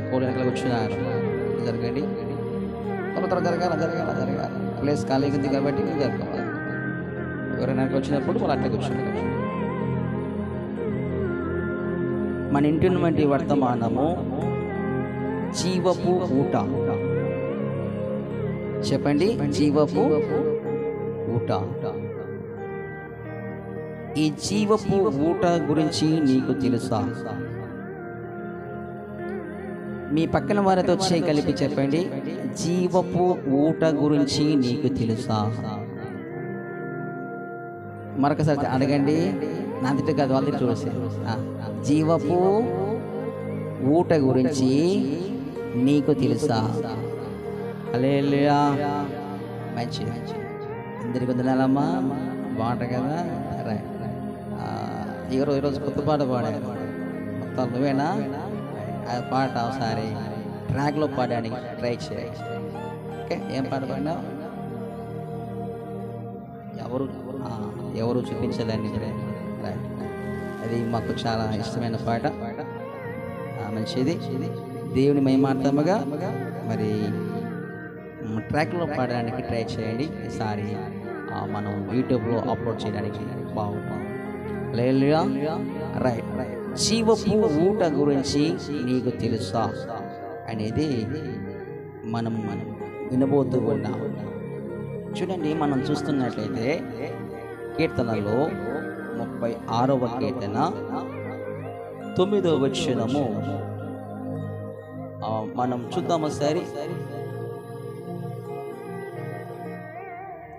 కోళ్ళు వెనకాల కూర్చున్నారు. జరగండి, త్వర జరగాల జరగాల జరగాల. ప్లేస్ ఖాళీగా ఉంది కాబట్టి మీరు జరగాలి. ఎవరైనా వచ్చినప్పుడు వాళ్ళు అట్లా కూర్చున్నారు. మన ఇంటి నుండి వర్తమానము జీవపు ఊట. చెప్పండి, జీవపు ఊట. ఈ జీవపు ఊట గురించి నీకు తెలుసా? మీ పక్కన వారితో కలిపి చెప్పండి, జీవపు ఊట గురించి నీకు తెలుసా? మరొకసారి అడగండి, నా తిట్టు కాదు, వాళ్ళ తిట్టు చూసి. జీవపు ఊట గురించి నీకు తెలుసా? హల్లెలూయా. మంచి అందరికి వందనాలమ్మా. బాట కదా. ఈరోజు కొత్త పాట పాడాను. మొత్తం నువ్వేనా? ఆ పాట ఒకసారి ట్రాక్లో పాడడానికి ట్రై చేయాలి. ఓకే, ఏం పాట పాడినావు? ఎవరు చూపించాలని. అది మాకు చాలా ఇష్టమైన పాట. మంచిది. దేవుని మహిమార్థముగా మరి ట్రాక్లో పాడడానికి ట్రై చేయండి. ఈసారి మనం యూట్యూబ్లో అప్లోడ్ చేయడానికి బాగుంటుంది. హల్లెలూయా. రైట్. జీవపు ఊట గురించి నీకు తెలుసా అనేది మనం వినబోతూ ఉన్నాం. చూడండి, మనం చూస్తున్నట్లయితే కీర్తనలో 36వ కీర్తన 9వ వచనము మనం చూద్దాము. సరి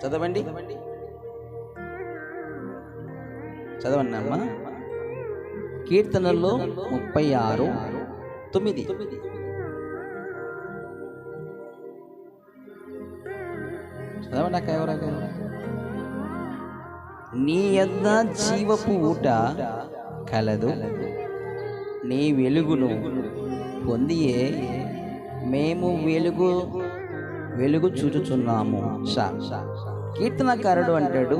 చదవండి, చదవండి అమ్మా. కీర్తనలో 36:9. చదవండి అక్క. ఎవరక్క? నీ యొద్ద జీవపు ఊట కలదు, నీ వెలుగును పొందియే మేము వెలుగు చూచుచున్నాము. కీర్తనకారుడు అంటాడు,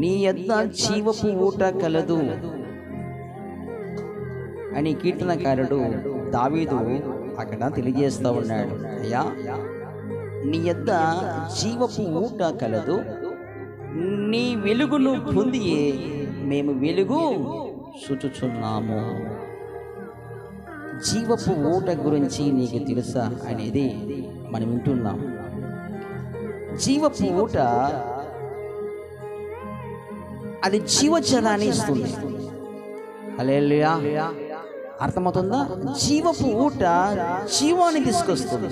నీ యొద్ద జీవపు ఊట కలదు అని కీర్తనకారుడు దావీదు అక్కడ తెలియజేస్తూ ఉన్నాడు. అయ్యా, నీ యొద్ద జీవపు ఊట కలదు, నీ వెలుగును పొంది మేము వెలుగు చూచుచున్నాము. జీవపు ఊట గురించి నీకు తెలుసా అనేది మనం వింటున్నాం. జీవపు ఊట అది జీవజలాన్ని ఇస్తుంది. హల్లెలూయా. అర్థమవుతుందా? జీవపు ఊట జీవాన్ని తీసుకొస్తుంది.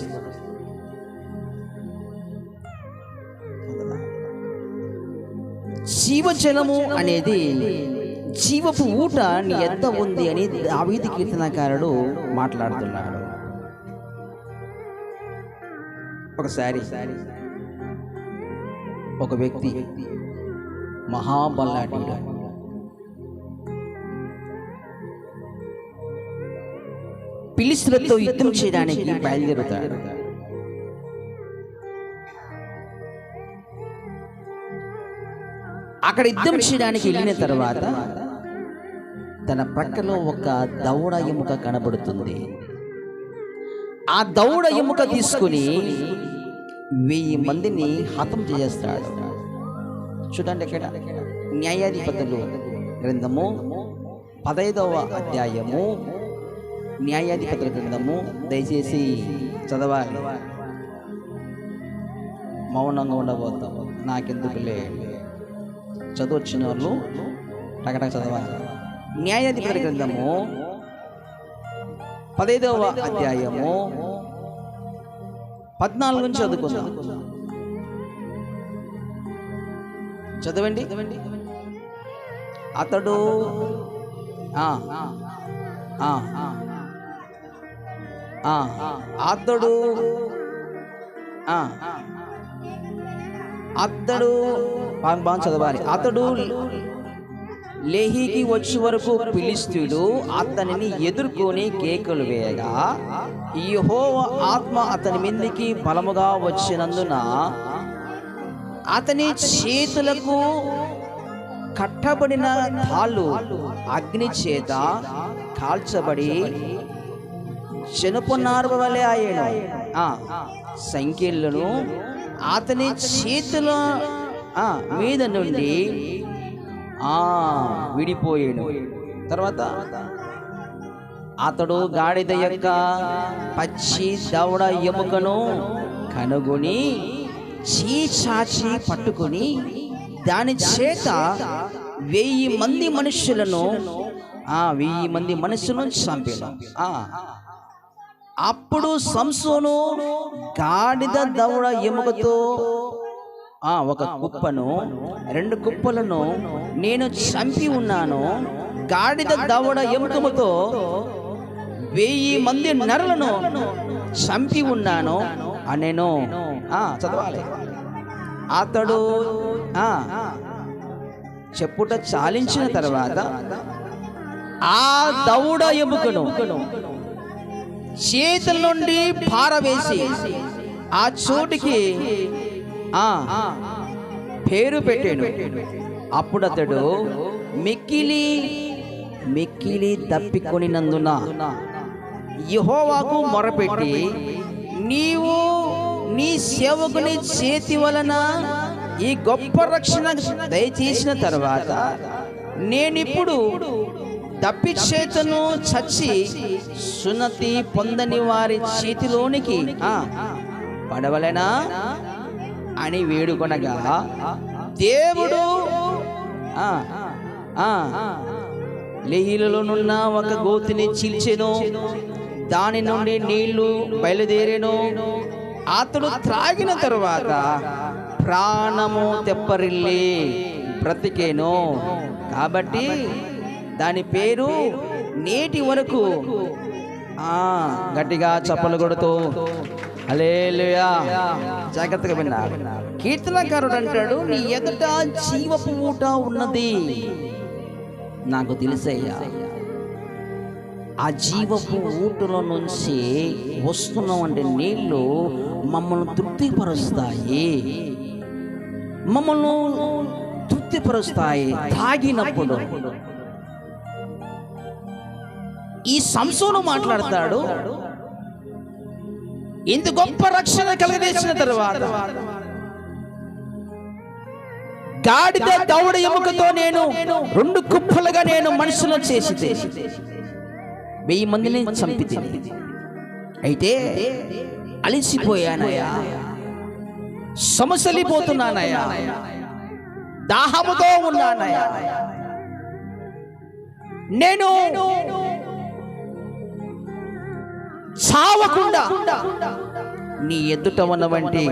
జీవజలము అనేది జీవపు ఊట నీ యొద్ద ఉంది అని దావీదు కీర్తనకారుడు మాట్లాడుతున్నాడు. ఒకసారి ఒక వ్యక్తి మహాబలాఢ్యుడు, ఫిలిష్తీయులతో యుద్ధం చేయడానికి బయలుదేరుతాడు. అక్కడ యుద్ధం చేయడానికి వెళ్ళిన తర్వాత తన ప్రక్కలో ఒక దవడ ఎముక కనబడుతుంది. ఆ దవడ ఎముక తీసుకుని 1000 మందిని హతం చేస్తాడు. చూడండి, ఇక్కడ న్యాయాధిపతులు గ్రంథము 15వ అధ్యాయము, న్యాయాధిపతుల గ్రంథము దయచేసి చదవాలి. మౌనంగా ఉండబోతాము, నాకెందుకులే. చదువచ్చిన వాళ్ళు టకటక చదవాలి. న్యాయాధిపతుల గ్రంథము 15వ అధ్యాయము 14 నుంచి చదువుకుందాం. చదవండి. అతడు చదవాలి. అతడు లేహీకి వచ్చే వరకు ఫిలిష్తీయుడు అతనిని ఎదుర్కొని కేకలు వేయగా యెహోవా ఆత్మ అతని మీదికి బలముగా వచ్చినందున అతని చేతులకు కట్టబడిన తాళ్ళు అగ్ని చేత కాల్చబడి చెనుపునార్వ వలె అయ్యాను. సంఖ్యలను అతని చేతుల మీద నుండి విడిపోయాను. తర్వాత అతడు గాడిద యొక్క పచ్చి దవడ ఎముకను కనుగొని చీచాచి పట్టుకుని దాని చేత 1000 మంది మనుషులను 1000 మంది మనుషులను చంపాను. అప్పుడు సంసోను గాడిద దవడ ఎముకతో ఒక కుప్పను 2 కుప్పలను నేను చంపి ఉన్నాను. గాడిద దవడ ఎముకతో 1000 మంది నరులను చంపి ఉన్నాను అనేను. చదవాలి. అతడు చెప్పుట చాలించిన తర్వాత ఆ దవడ ఎముకను చేతుల నుండి పారవేసి ఆ చోటికి పేరు పెట్టాను. అప్పుడు అతడు మిక్కిలి తప్పికొనినందున యెహోవాకు మొరపెట్టి, నీవు నీ సేవకుని చేతి వలన ఈ గొప్ప రక్షణ దయచేసిన తర్వాత నేనిప్పుడు తప్పిచేతను చచ్చి సున్నతి పొందని వారి చేతిలోనికి పడవలెనా అని వేడుకొనగా, దేవుడు లేహీలలోనున్న ఒక గోతిని చీల్చెను. దాని నుండి నీళ్లు బయలుదేరెను. అతడు త్రాగిన తరువాత ప్రాణము తెప్పరిల్లి బ్రతికేను. కాబట్టి దాని పేరు నేటి వరకు గట్టిగా చప్పలు కొడుతూ హల్లెలూయా. జాగ్రత్తగా విన్నారు. కీర్తనకారుడు అంటాడు, నీ ఎదుట జీవపు ఊట ఉన్నది. నాకు తెలుసయ్యా, ఆ జీవపు ఊటలో నుంచి వస్తున్నవంటి నీళ్లు మమ్మల్ని తృప్తిపరుస్తాయి, తాగినప్పుడు. ఈ సంసోను మాట్లాడతాడు, ఇంత గొప్ప రక్షణ కలిగజేసిన తర్వాత గాడిద దవడ ఎముకతో నేను 2 కుప్పలుగా నేను మనుషులను చేసి 1000 మందిని చంపితే, అయితే అలిసిపోయానయ్యా, సమసలిపోతున్నానయ్యా, దాహముతో ఉన్నానయ్యా, నేను చావకుండా నీ ఎదుట ఉన్నవంటి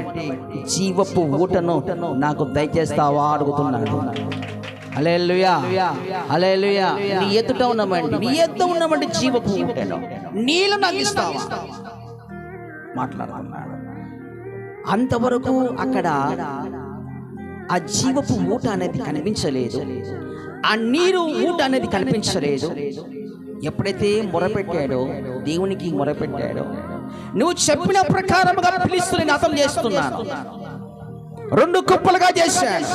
జీవపు ఊటను నాకు దయచేస్తావా అడుగుతున్నాడు. హల్లెలూయా, హల్లెలూయా. నీ ఎదుట ఉన్నవంటి జీవపు ఊటను నీళ్ళు నాకు ఇస్తావా మాట్లాడుతున్నాడు. అంతవరకు అక్కడ ఆ జీవపు ఊట అనేది కనిపించలేదు, ఆ నీరు ఊట అనేది కనిపించలేదు. ఎప్పుడైతే మొరపెట్టాడో, దేవునికి మొరపెట్టాడో, నువ్వు చెప్పిన ప్రకారముగా ఫిలిష్తీయులను హతం చేస్తున్నాను, 2 కుప్పలుగా చేశాను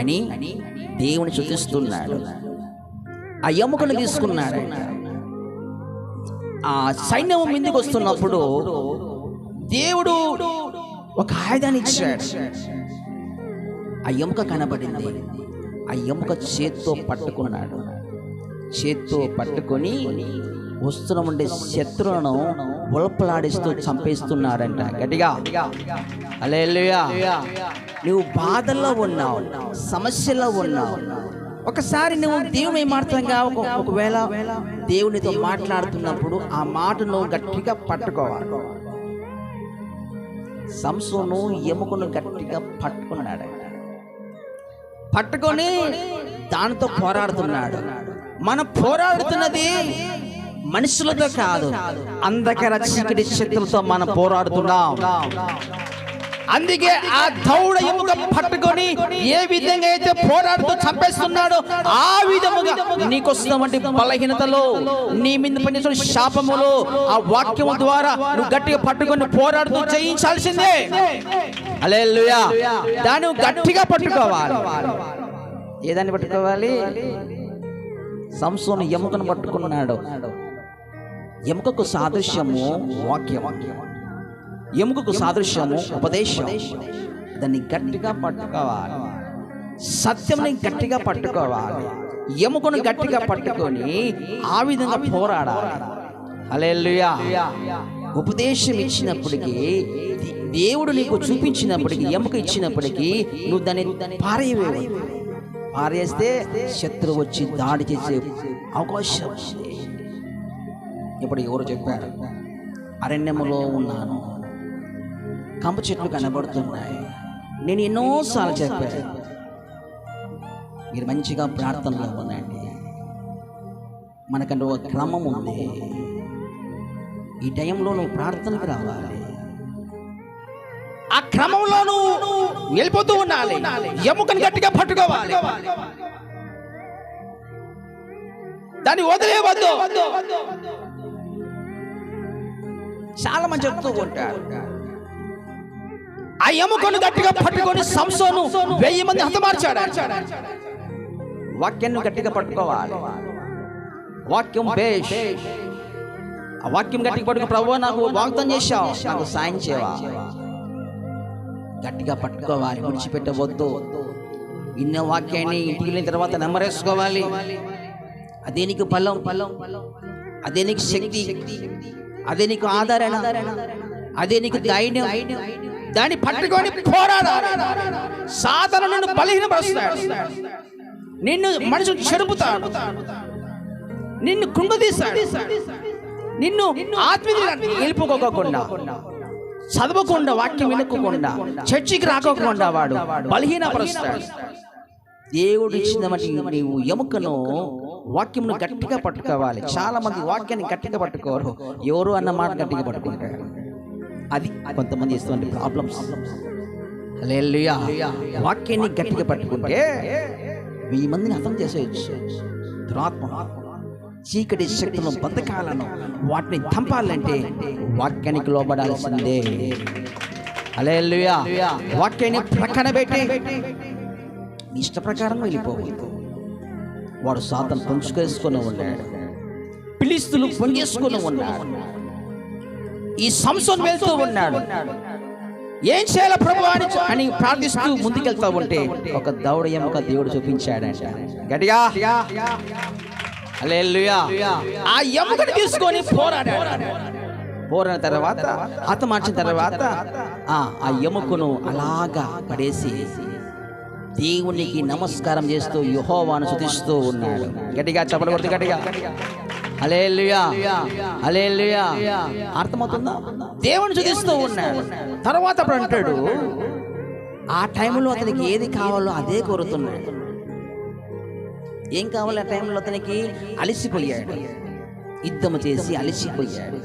అని దేవుని స్తుతిస్తున్నాడు. ఆ ఎముకను తీసుకున్నాడు. ఆ సైన్యం మీదకి వస్తున్నప్పుడు దేవుడు ఒక ఆయుధాన్ని ఇచ్చాడు. ఆ ఎముక కనబడింది. ఆ ఎముక చేత్తో పట్టుకున్నాడు. చేత్తో పట్టుకొని వస్తున్నటువంటి శత్రువులను ఉల్పలాడిస్తూ చంపేస్తున్నారంట. గట్టిగా హల్లెలూయా. నువ్వు బాధల్లో ఉన్నావు, సమస్యలో ఉన్నావు. ఒకసారి నువ్వు దేవుని మాట్లాడగా, ఒకవేళ దేవునితో మాట్లాడుతున్నప్పుడు ఆ మాటను గట్టిగా పట్టుకోవాలి. సంసోను ఎముకను గట్టిగా పట్టుకున్నాడు. పట్టుకొని దానితో పోరాడుతున్నాడు. మనం పోరాడుతున్నది మనుషులతో కాదు, అంధకార చీకటి శక్తులతో మనం పోరాడుతున్నాం. అందుకే ఆ దవడ ఎముక పట్టుకొని ఏ విధంగా అయితే పోరాడుతూ చంపేస్తున్నాడో ఆ విధముగా నీకు వస్తున్నటువంటి బలహీనతలో, నీ మీద పనిచేసిన శాపములో ఆ వాక్యము ద్వారా నువ్వు గట్టిగా పట్టుకొని పోరాడుతూ జయించాల్సిందే. హల్లెలూయా. దాన్ని గట్టిగా పట్టుకోవాలి. ఏదాన్ని పట్టుకోవాలి? సంసోను ఎముకను పట్టుకున్నాడు. ఎముకకు సాదృశ్యము వాక్యం, ఎముకకు సాదృశ్యము ఉపదేశం. దాన్ని గట్టిగా పట్టుకోవాలి, సత్యంని గట్టిగా పట్టుకోవాలి, ఎముకను గట్టిగా పట్టుకొని ఆ విధంగా పోరాడాలి. హల్లెలూయా. ఉపదేశం ఇచ్చినప్పటికీ, దేవుడు నీకు చూపించినప్పటికీ, ఎముక ఇచ్చినప్పటికీ నువ్వు దాన్ని పారేస్తే శత్రువు వచ్చి దాడి చేసే అవకాశం. ఇప్పుడు ఎవరు చెప్పారు, అరణ్యములో ఉన్నాను, కంప చెట్లు కనబడుతున్నాయి. నేను ఎన్నోసార్లు చెప్పాను, మీరు మంచిగా ప్రార్థనలో ఉండండి. మనకంటే ఒక క్రమం ఉంది. ఈ టైంలో నువ్వు ప్రార్థనకు రావాలి, ఆ క్రమంలో నువ్వు వెళ్ళిపోతూ ఉండాలి. ఎముకను గట్టిగా పట్టుకోవాలి, దాన్ని వదిలేవద్దు. చాలా మంది చెప్తూ ఉంటారు, ఆ ఎముకను గట్టిగా పట్టుకొని సంసోను 1000 మంది హతమార్చాడు. వాక్యాన్ని గట్టిగా పట్టుకోవాలి. వాక్యం బేష్. ఆ వాక్యం గట్టిగా పట్టుకో. ప్రభువా, నాకు వాగ్దానం చేశావు, నాకు సాయం చేయవా? గట్టిగా పట్టుకోవాలి, విడిచిపెట్టవద్దు. ఇన్న వాక్యాన్ని ఇంటికి వెళ్ళిన తర్వాత నెమ్మరేసుకోవాలి. అదే నీకు బలం, అదే నీకు శక్తి, అదే నీకు ఆదరణ, అదే నీకు ధైర్యం. దాన్ని పట్టుకొని పోరాడాలి. సాతాను నిన్ను బలహీనపరుస్తాడు, నిన్ను మనుషులు చెడుపుతాడు, నిన్ను కృంగదీస్తాడు, నిన్ను ఆత్మీయంగా నిలుపుకోకుండా, చదవకుండా, వాక్యం వినుకోకుండా, చర్చికి రాకోకుండా వాడు బలహీనపరుస్తాడు. దేవుడు ఇచ్చినటువంటి నీవు ఎముకను, వాక్యమును గట్టిగా పట్టుకోవాలి. చాలా మంది వాక్యాన్ని గట్టిగా పట్టుకోరు, ఎవరు అన్న మాట గట్టిగా పట్టుకుంటారు. అది కొంతమంది ఇస్తున్న ప్రాబ్లమ్స్. హల్లెలూయా. వాక్యాన్ని గట్టిగా పట్టుకుంటే 1000 మందిని అర్థం చేసేయచ్చు. దురాత్మ, చీకటి శక్తులను, బతకాలను, వాటిని తంపాలంటే వాక్యానికి లోబడాల్సిందే. హల్లెలూయా. వాక్యాన్ని ప్రక్కన పెట్టి నీ ఇష్ట ప్రకారం వెళ్ళిపోవద్దు. వాడు సాతాను పొంచుకేసుకొని ఉన్నాడు, ఫిలిష్తీయులు పొంగేసుకొని ఉన్నాడు. ఈ సంసోను వెళ్తూ ఉన్నాడు, ఏం చేయాలి ప్రభు అని ప్రార్థిస్తూ ముందుకెళ్తా ఉంటే ఒక దౌడ ఎముక దేవుడు చూపించాడంట. గట్టిగా హల్లెలూయా. ఆ ఎముకని తీసుకొని పోరాడాడు. పోరాడిన తర్వాత, హతమార్చిన తర్వాత ఆ ఎముకను అలాగా పడేసి దేవునికి నమస్కారం చేస్తూ యెహోవాను స్తుతిస్తూ ఉన్నాడు. గట్టిగా చప్పట్లు కొడుతూ గట్టిగా హల్లెలూయా, హల్లెలూయా. అర్థమవుతుందా? దేవుని స్తుతిస్తూ ఉన్నాడు. తర్వాత అప్పుడు అంటాడు, ఆ టైంలో అతనికి ఏది కావాలో అదే కోరుతున్నాడు. ఏం కావాలి ఆ టైంలో? అతనికి అలసిపోయాడు, యుద్ధము చేసి అలసిపోయాడు.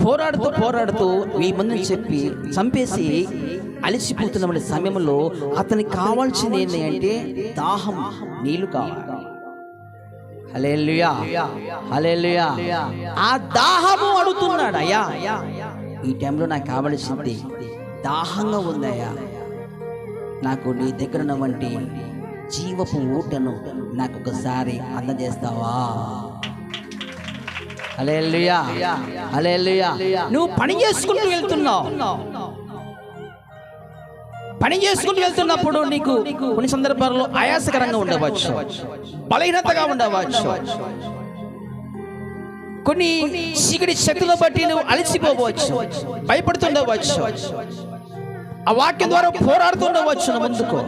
పోరాడుతూ 1000 మందిని చెప్పి చంపేసి అలసిపోతున్న సమయంలో అతనికి కావాల్సింది ఏంటి అంటే దాహం, నీళ్లు కావాలి. హల్లెలూయా, హల్లెలూయా. ఆ దాహము అడుగుతున్నాడు. అయ్యా, ఈ టైంలో నాకు కావలసింది దాహంగా ఉందయ్యా, నాకు నీ దగ్గర ఉన్నటువంటి జీవపు ఊటను నాకు ఒకసారి అందజేస్తావా? హల్లెలూయా, హల్లెలూయా. నువ్వు పని చేసుకుంటూ వెళ్తున్నావు. పని చేసుకుంటూ వెళ్తున్నప్పుడు నీకు కొన్ని సందర్భాల్లో ఆయాసకరంగా ఉండవచ్చు, బలహీనతగా ఉండవచ్చు, కొన్ని చీకటి శక్తులను బట్టి నువ్వు అలసిపోవచ్చు, భయపడుతుండవచ్చు, ఆ వాక్యం ద్వారా పోరాడుతుండవచ్చు ముందుకు.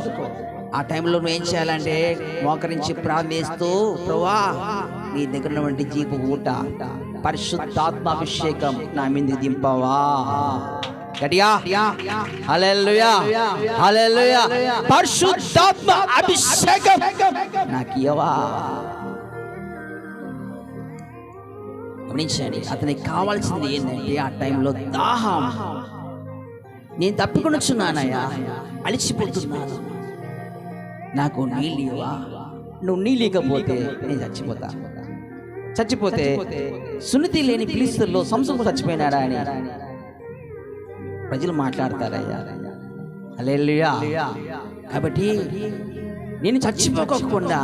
ఆ టైంలో నువ్వు ఏం చేయాలంటే మోకరించి ప్రార్థిస్తూ, ప్రభువా, నీ దగ్గర ఉన్నటువంటి జీపు ఊట, పరిశుద్ధాత్మాభిషేకం నా మీద దింపవా? గట్టిగా హల్లెలూయా, హల్లెలూయా. పరిశుద్ధాత్మ అభిషేకం నాకు ఇవ్వవా? గమనించండి, అతనికి కావాల్సింది ఏంటంటే ఆ టైంలో దాహం. నేను తప్పికొనొచ్చున్నానయ్యా, అలిసిపోతున్నాను, నాకు నీళ్ళు ఇవ్వవా? నువ్వు నీళ్ళు ఇవ్వకపోతే నేను చచ్చిపోతే సున్నతి లేని ఫిలిష్తీయుల్లో సంసోను చచ్చిపోయినాడా అని ప్రజలు మాట్లాడతారయ్యా. హల్లెలూయా. కాబట్టి నేను చచ్చిపోకుండా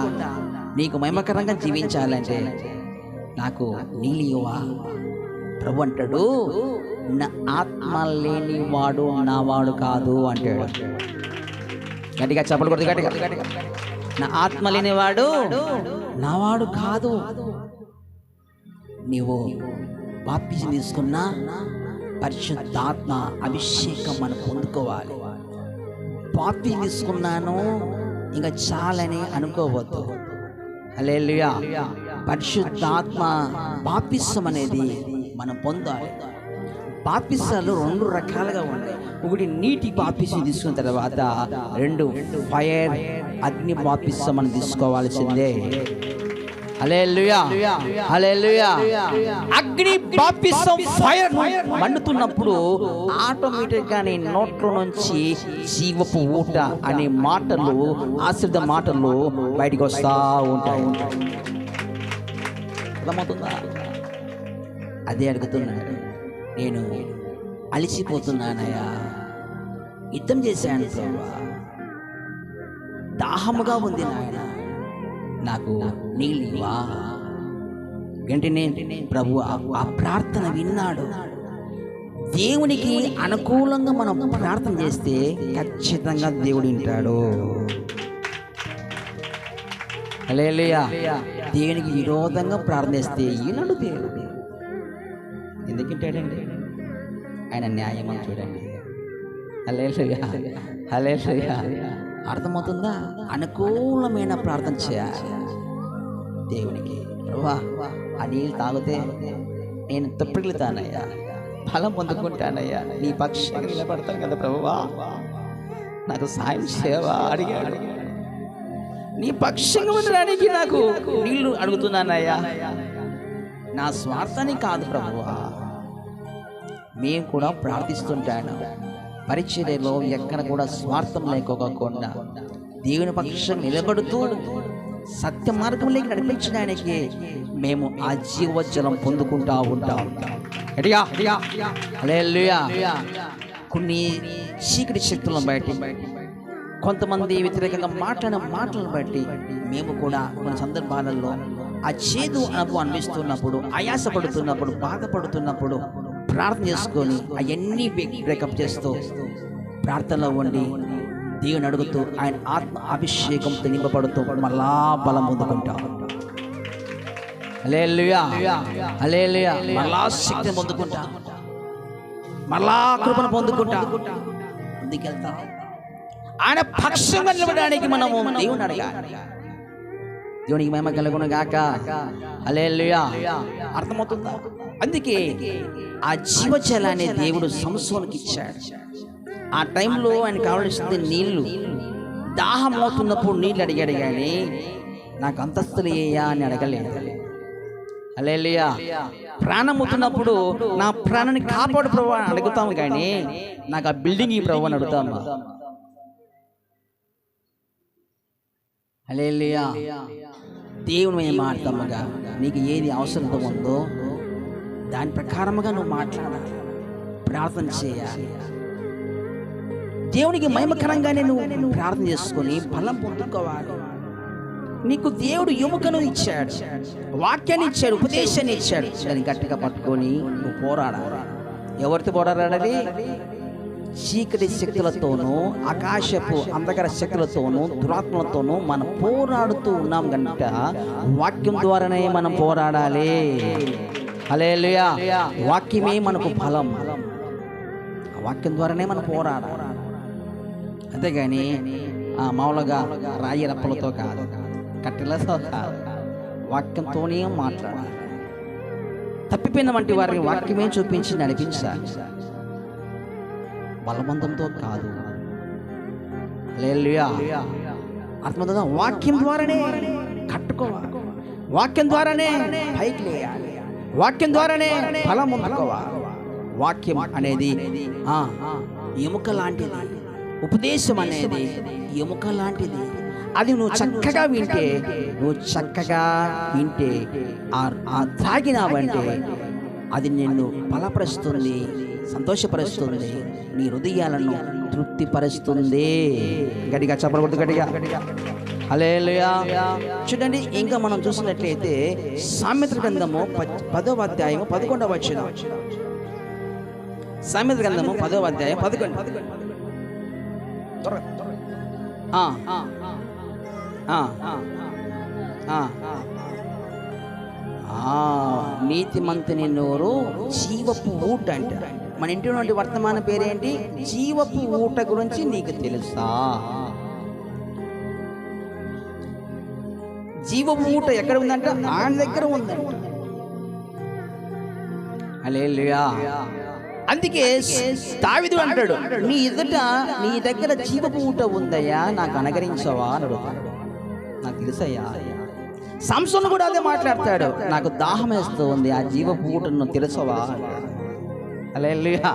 నీకు మహిమకరంగా జీవించాలంటే నాకు నీళ్ళు ఇవ్వవా? ప్రభు అంటాడు, నా ఆత్మ లేని వాడు నా వాడు కాదు అంటాడు. గట్టిగా చెప్పలు కొడుతు, గట్టిగా. నా ఆత్మ లేనివాడు నావాడు కాదు. నీవు బాప్తిసం తీసుకున్నా పరిశుద్ధాత్మ అభిషేకం మనం పొందుకోవాలి. బాప్తిసం తీసుకున్నాను ఇంకా చాలని అనుకోవద్దు. హల్లెలూయా. పరిశుద్ధాత్మ బాప్తిసం అనేది మనం పొందాలి. బాప్తిసాలు 2 రకాలుగా ఉన్నాయి. ఒకటి నీటి బాప్తిసం తీసుకున్న తర్వాత 2 ఫైర్ అగ్ని బాప్తిసం మనం తీసుకోవాల్సిందే. హల్లెలూయా, హల్లెలూయా. అగ్ని బాప్తిసం ఫైర్ మండుతున్నప్పుడు ఆటోమేటిక్ గా నీ నోట్లో నుంచి జీవపు ఊట అనే మాటలు, ఆశీర్వాద మాటలు బయటికి వస్తా ఉంటాయి. అర్థమవుతుందా? అదే అడుగుతున్నాడు. నేను అలిసిపోతున్నానయ్యా, యుద్ధం చేశాను ప్రభువా, దాహముగా ఉంది నాయన, నాకు నీళ్ళు ఇవ్వా. వెంటనే ప్రభు ఆ ప్రార్థన విన్నాడు. దేవునికి అనుకూలంగా మనం ప్రార్థన చేస్తే ఖచ్చితంగా దేవుడు వింటాడు. హల్లెలూయా. దేవునికి విరోధంగా ప్రార్థిస్తే ఈనాడు దేవుడు ఎందుకంటాడండి? ఆయన న్యాయమని చూడండి. హల్లెలూయా, హల్లెలూయా. అర్థమవుతుందా? అనుకూలమైన ప్రార్థన చేయాలి దేవునికి. ప్రభువా, ఆ నీళ్ళు తాగితే నేను తప్పిల్లుతానయ్యా, ఫలం పొందుకుంటానయ్యా, నీ పక్షంగా నిలబడతాను కదా ప్రభువా, నాకు సాయం చేయవా అడిగాడు. నీ పక్షంగా ఉండడానికి నాకు నీళ్లు అడుగుతున్నానయ్యా, నా స్వార్థాన్ని కాదు ప్రభువా. మేము కూడా ప్రార్థిస్తుంటాను పరిచర్యలో ఎక్కడ కూడా స్వార్థం లేకోకుండా దేవుని పక్షం నిలబడుతూ సత్య మార్గంలోకి నడిపించడానికి మేము ఆ జీవజలం పొందుకుంటా ఉంటాం. హల్లెలూయా. కొన్ని చీకటి శక్తులను బట్టి, కొంతమంది వ్యతిరేకంగా మాట్లాడిన మాటలను బట్టి మేము కూడా కొన్ని సందర్భాలలో ఆ చేదు అనుభవం అనిపిస్తున్నప్పుడు, ఆయాసపడుతున్నప్పుడు, బాధపడుతున్నప్పుడు ప్రార్థన చేసుకొని అవన్నీ బ్రేకప్ చేస్తూ ప్రార్థనలో ఉండి దేవుని అడుగుతూ ఆయన ఆత్మ అభిషేకంతో నింపబడుతూ మళ్ళా బలం పొందుకుంటాం. హల్లెలూయా, హల్లెలూయా. మళ్ళా శక్తిని పొందుకుంటాం, మళ్ళా కృపను పొందుకుంటాం, ముందుకెళ్తాం. ఆయన పక్షంగా నిలబడడానికి మనము దేవుని అడగాలి. దేవునికి మహిమ కలుగును గాక. హల్లెలూయా. అర్థమవుతుందా? అందుకే ఆ జీవజలాన్ని దేవుడు సంసోనుకి ఇచ్చాడు. ఆ టైంలో ఆయన కావాల్సింది నీళ్లు. దాహం అవుతున్నప్పుడు నీళ్ళు అడిగాడు కానీ నాకు అంతస్తులు ఏయా అని అడగలేదు. హల్లెలూయా. ప్రాణం అవుతున్నప్పుడు నా ప్రాణాన్ని కాపాడు ప్రభు అని అడుగుతాము కానీ నాకు ఆ బిల్డింగ్ ఈ ప్రభు అని అడుగుతాము. హల్లెలూయా. దేవుని మేము మాట్లాడతాముగా, నీకు ఏది అవసరంతో ఉందో దాని ప్రకారముగా నువ్వు మాట్లాడాలి, ప్రార్థన చేయాలి. దేవునికి మహిమకరంగానే నువ్వు ప్రార్థన చేసుకొని బలం పొందుకోవాలి. నీకు దేవుడు ఎముకను ఇచ్చాడు, వాక్యాన్ని ఇచ్చాడు, ఉపదేశాన్ని ఇచ్చాడు. దాన్ని గట్టిగా పట్టుకొని నువ్వు పోరాడాలి. ఎవరితో పోరాడాలి? చీకటి శక్తులతోనూ, ఆకాశపు అంధకార శక్తులతోనూ, దురాత్మలతోనూ మనం పోరాడుతూ ఉన్నాం కనుక వాక్యం ద్వారానే మనం పోరాడాలి. హల్లెలూయా. వాక్యమే మనకు బలం. వాక్యం ద్వారానే మనం పోరాడాలి. అంతేగాని మామూలుగా రాయి రప్పలతో కాదు, కట్టెలతో కాదు, వాక్యంతోనే మాట్లాడాలి. తప్పిపోయిన వంటి వారిని వాక్యమే చూపించి నడిపించాలి, బలవంతంతో కాదు. హల్లెలూయా. అర్థమవుతుందా? వాక్యం ద్వారానే కట్టుకోవాలి, వాక్యం ద్వారానే పైకి లేయాలి, వాక్యం ద్వారానే ఫలం పొందుకోవాలి. వాక్యం అనేది ఎముక లాంటిది, ఉపదేశం అనేది ఎముక లాంటిది. అది నువ్వు చక్కగా వింటే ఆ త్రాగినావంటే అది నిన్ను బలపరుస్తుంది, సంతోషపరుస్తుంది, నీ హృదయాలను తృప్తిపరుస్తుంది. గట్టిగా చెప్పకూడదు, గట్టిగా. హల్లెలూయా. చూడండి, ఇంకా మనం చూసినట్లయితే సామెతల గ్రంథము 10వ అధ్యాయము 11వ వచనం. సామెతల గ్రంథము 10వ అధ్యాయం 11. నీతిమంతుని నోరు జీవపు ఊట అంట. మన ఇంటి నుండి వర్తమాన పేరేంటి? జీవపు ఊట గురించి నీకు తెలుసా? జీవపు ఊట ఎక్కడ ఉందంట? ఆయన దగ్గర ఉందంట. హల్లెలూయా. అందుకే దావీదు అంటాడు, నీ దగ్గర జీవపు ఊట ఉందయ్యా, నాకు అనుగ్రహించవా అని అడుగుతాడు. నాకు తెలుసయ్యా. సంసోను కూడా అదే మాట్లాడతాడు, నాకు దాహం వేస్తూ ఉంది, ఆ జీవపు ఊటను తెలుసవా. హల్లెలూయా,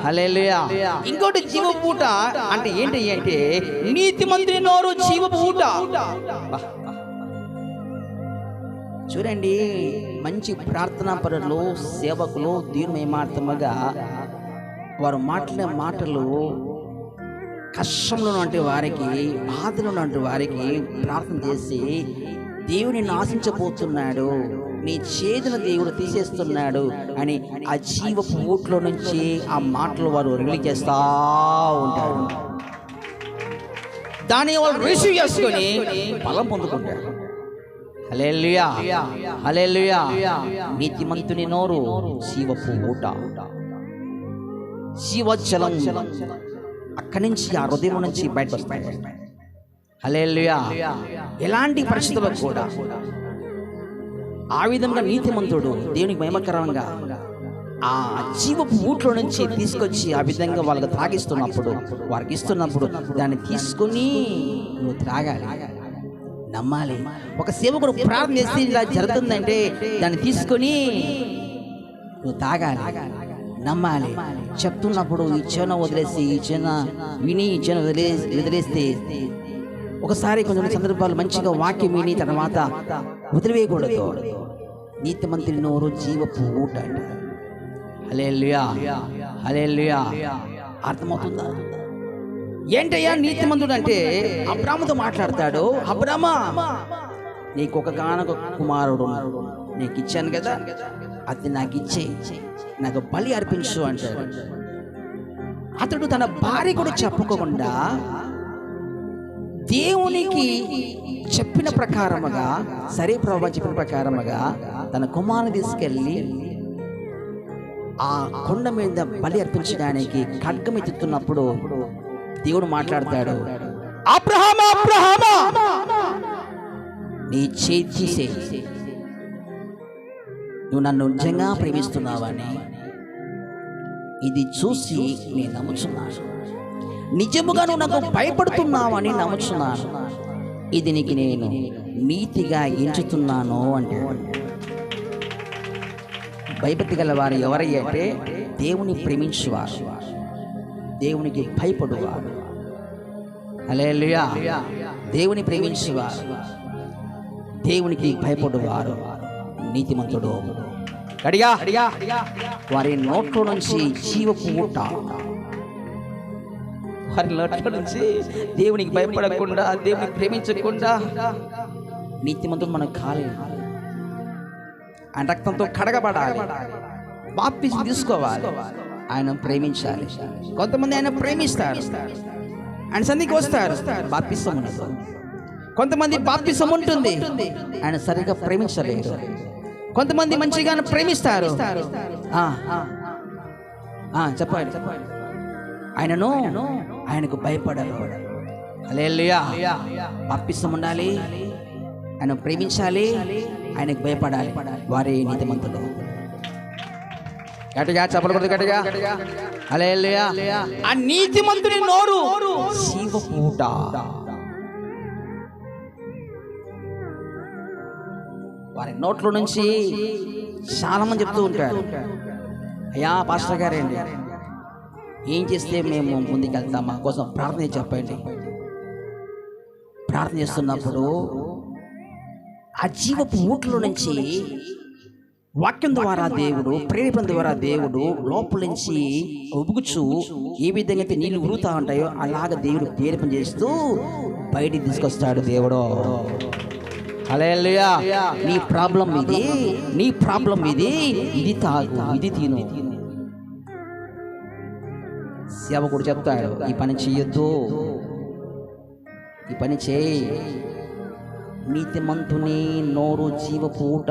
హల్లెలూయా. ఇంకోటి జీవపు ఊట అంటే ఏంటి అంటే నీతిమంతుని నోరు జీవపు ఊట. చూడండి, మంచి ప్రార్థనా పరులు, సేవకులు దేవుని మహిమార్థముగా వారు మాట్లాడే మాటలు కష్టంలో ఉన్నటువంటి వారికి, బాధలో ఉన్నటువంటి వారికి ప్రార్థన చేసి దేవుని నాశించబోతున్నాడు, నీ చేతుల దేవుడు తీసేస్తున్నాడు అని ఆ జీవపు ఊట్లో నుంచి ఆ మాటలు వారు రిలీజ్ చేస్తూ ఉంటారు. దాన్ని వాళ్ళు రిసీవ్ చేసుకొని బలం పొందుకుంటారు. హల్లెలూయా, హల్లెలూయా. నీతిమంతుని నోరు జీవపు ఊట, జీవజలం అక్కడి నుంచి, ఆ హృదయం నుంచి బయటకు వస్తాయి. హల్లెలూయా. ఎలాంటి పరిస్థితుల్లో కూడా ఆ విధంగా నీతిమంతుడు దేవునికి మహిమకరంగా ఆ జీవపు ఊట్లో నుంచి తీసుకొచ్చి ఆ విధంగా వాళ్ళకి తాగిస్తున్నప్పుడు, వారికి ఇస్తున్నప్పుడు దాన్ని తీసుకొని నువ్వు త్రాగాలి, నమ్మాలి. ఒక సేవకుడు ప్రార్థన చేసి ఇలా జరుగుతుందంటే దాన్ని తీసుకొని నువ్వు తాగాలి, నమ్మాలి. చెప్తున్నప్పుడు ఈ చెన వదిలేసి, ఈ చెన విని ఈ చెన వదిలేస్తే, ఒకసారి కొంచెం సందర్భాలు మంచిగా వాక్యం విని తర్వాత వదిలివేయకూడదు. నీతిమంతుని నోరు జీవపు ఊట. హల్లెలూయా, హల్లెలూయా. అర్థమవుతుందా? ఏంటయ్యా నీతిమంతుడు అంటే? అబ్రాహాముతో మాట్లాడతాడు, అబ్రామా, నీకు ఒక గానొక కుమారుడు నీకు ఇచ్చాను కదా, అది నాకు ఇచ్చే, నాకు బలి అర్పించు అంటాడు. అతడు తన భార్య కూడా చెప్పుకోకుండా దేవునికి చెప్పిన ప్రకారముగా, సరే ప్రభువా చెప్పిన ప్రకారముగా తన కుమారుని తీసుకెళ్ళి ఆ కొండ మీద బలి అర్పించడానికి ఖడ్గం ఎత్తుతున్నప్పుడు దేవుడు మాట్లాడతాడు, అబ్రహామా, అబ్రహామా, నీ చేయి తీసేయి, నువ్వు నన్ను నిజంగా ప్రేమిస్తున్నావని ఇది చూసి నేను నమ్ముచున్నాను. నిజముగా నువ్వు నాకు భయపడుతున్నావని నమ్ముచున్నాను. ఇది నీకు నేను నీతిగా ఎంచుతున్నాను అంటే. భయభక్తి గల వారు ఎవరయ్యా అంటే దేవుని ప్రేమించువారు, దేవునికి భయపడువారు. హల్లెలూయా. దేవుని ప్రేమించువారు, దేవునికి భయపడువారు నీతిమంతుడు. గడియా వారి నోట్లో నుంచి జీవపు ఊట, వారి నోట్లో నుంచి దేవునికి భయపడకుండా, దేవుని ప్రేమించకుండా నీతిమంతుడు మనకు కాలేదు. ఆయన రక్తంతో కడగబడాలి, బాప్తిసం తీసుకోవాలి, ఆయన ప్రేమించాలి. కొంతమంది ఆయన ప్రేమిస్తారు, ఆయన సన్నిధికి వస్తారు, బాప్తిసం ఉండదు. కొంతమంది బాప్తిసం ఉంటుంది, ఆయన సరిగ్గా ప్రేమించలేరు. కొంతమంది మంచిగా ప్రేమిస్తారు, చెప్పండి, ఆయనకు భయపడరు. హల్లెలూయా. బాప్తిసం ఉండాలి, ఆయన ప్రేమించాలి, ఆయనకు భయపడాలి. వారే నీతిమంతులు. గట్టిగా చెప్పకూడదు, గట్టిగా. హల్లెలూయా. ఆ నీతిమంతుని నోరు జీవపు ఊట. వారి నోట్లో నుంచి చాలా మంది చెప్తూ ఉంటారు, అయ్యా పాస్టర్ గారండి, ఏం చేస్తే మేము ముందుకెళ్తాం, మా కోసం ప్రార్థన చెప్పండి. ప్రార్థన చేస్తున్నప్పుడు ఆ జీవపు ఊట్లో నుంచి వాక్యం ద్వారా దేవుడు, ప్రేరేపణ ద్వారా దేవుడు లోపల నుంచి ఉబుకుచు ఏ విధంగా అయితే నీళ్ళు ఉరుగుతా ఉంటాయో అలాగ దేవుడు ప్రేరేపణ చేస్తూ బయటికి తీసుకొస్తాడు దేవుడు. హల్లెలూయా. నీ ప్రాబ్లం ఇది, నీ ప్రాబ్లం ఇది, ఇది తాగు, ఇది తిను. సేవకుడు చెప్తాడు, ఈ పని చెయ్యొద్దు, ఈ పని చేయి. నీతిమంతుని నోరు జీవపు ఊట.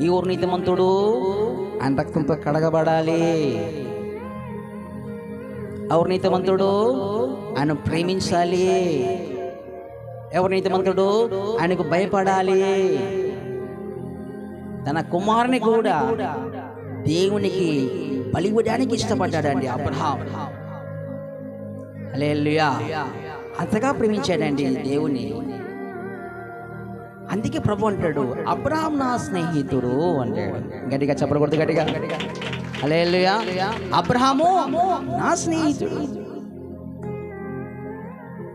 ఈ ఊరు నీతిమంతుడు ఆయన రక్తంతో కడగబడాలి. ఎవరు నీతిమంతుడు? ఆయన ప్రేమించాలి. ఎవరు నీతిమంతుడు? ఆయనకు భయపడాలి. తన కుమారుని కూడా దేవునికి బలివ్వడానికి ఇష్టపడ్డాడండి అబ్రహాం. హల్లెలూయా. అంతగా ప్రేమించాడండి దేవుని. అందుకే ప్రభు అంటాడు, అబ్రహాం నా స్నేహితుడు అంటాడు. గట్టిగా చెప్పకూడదు, గట్టిగా. హల్లెలూయా. అబ్రహాము నా స్నేహితుడు.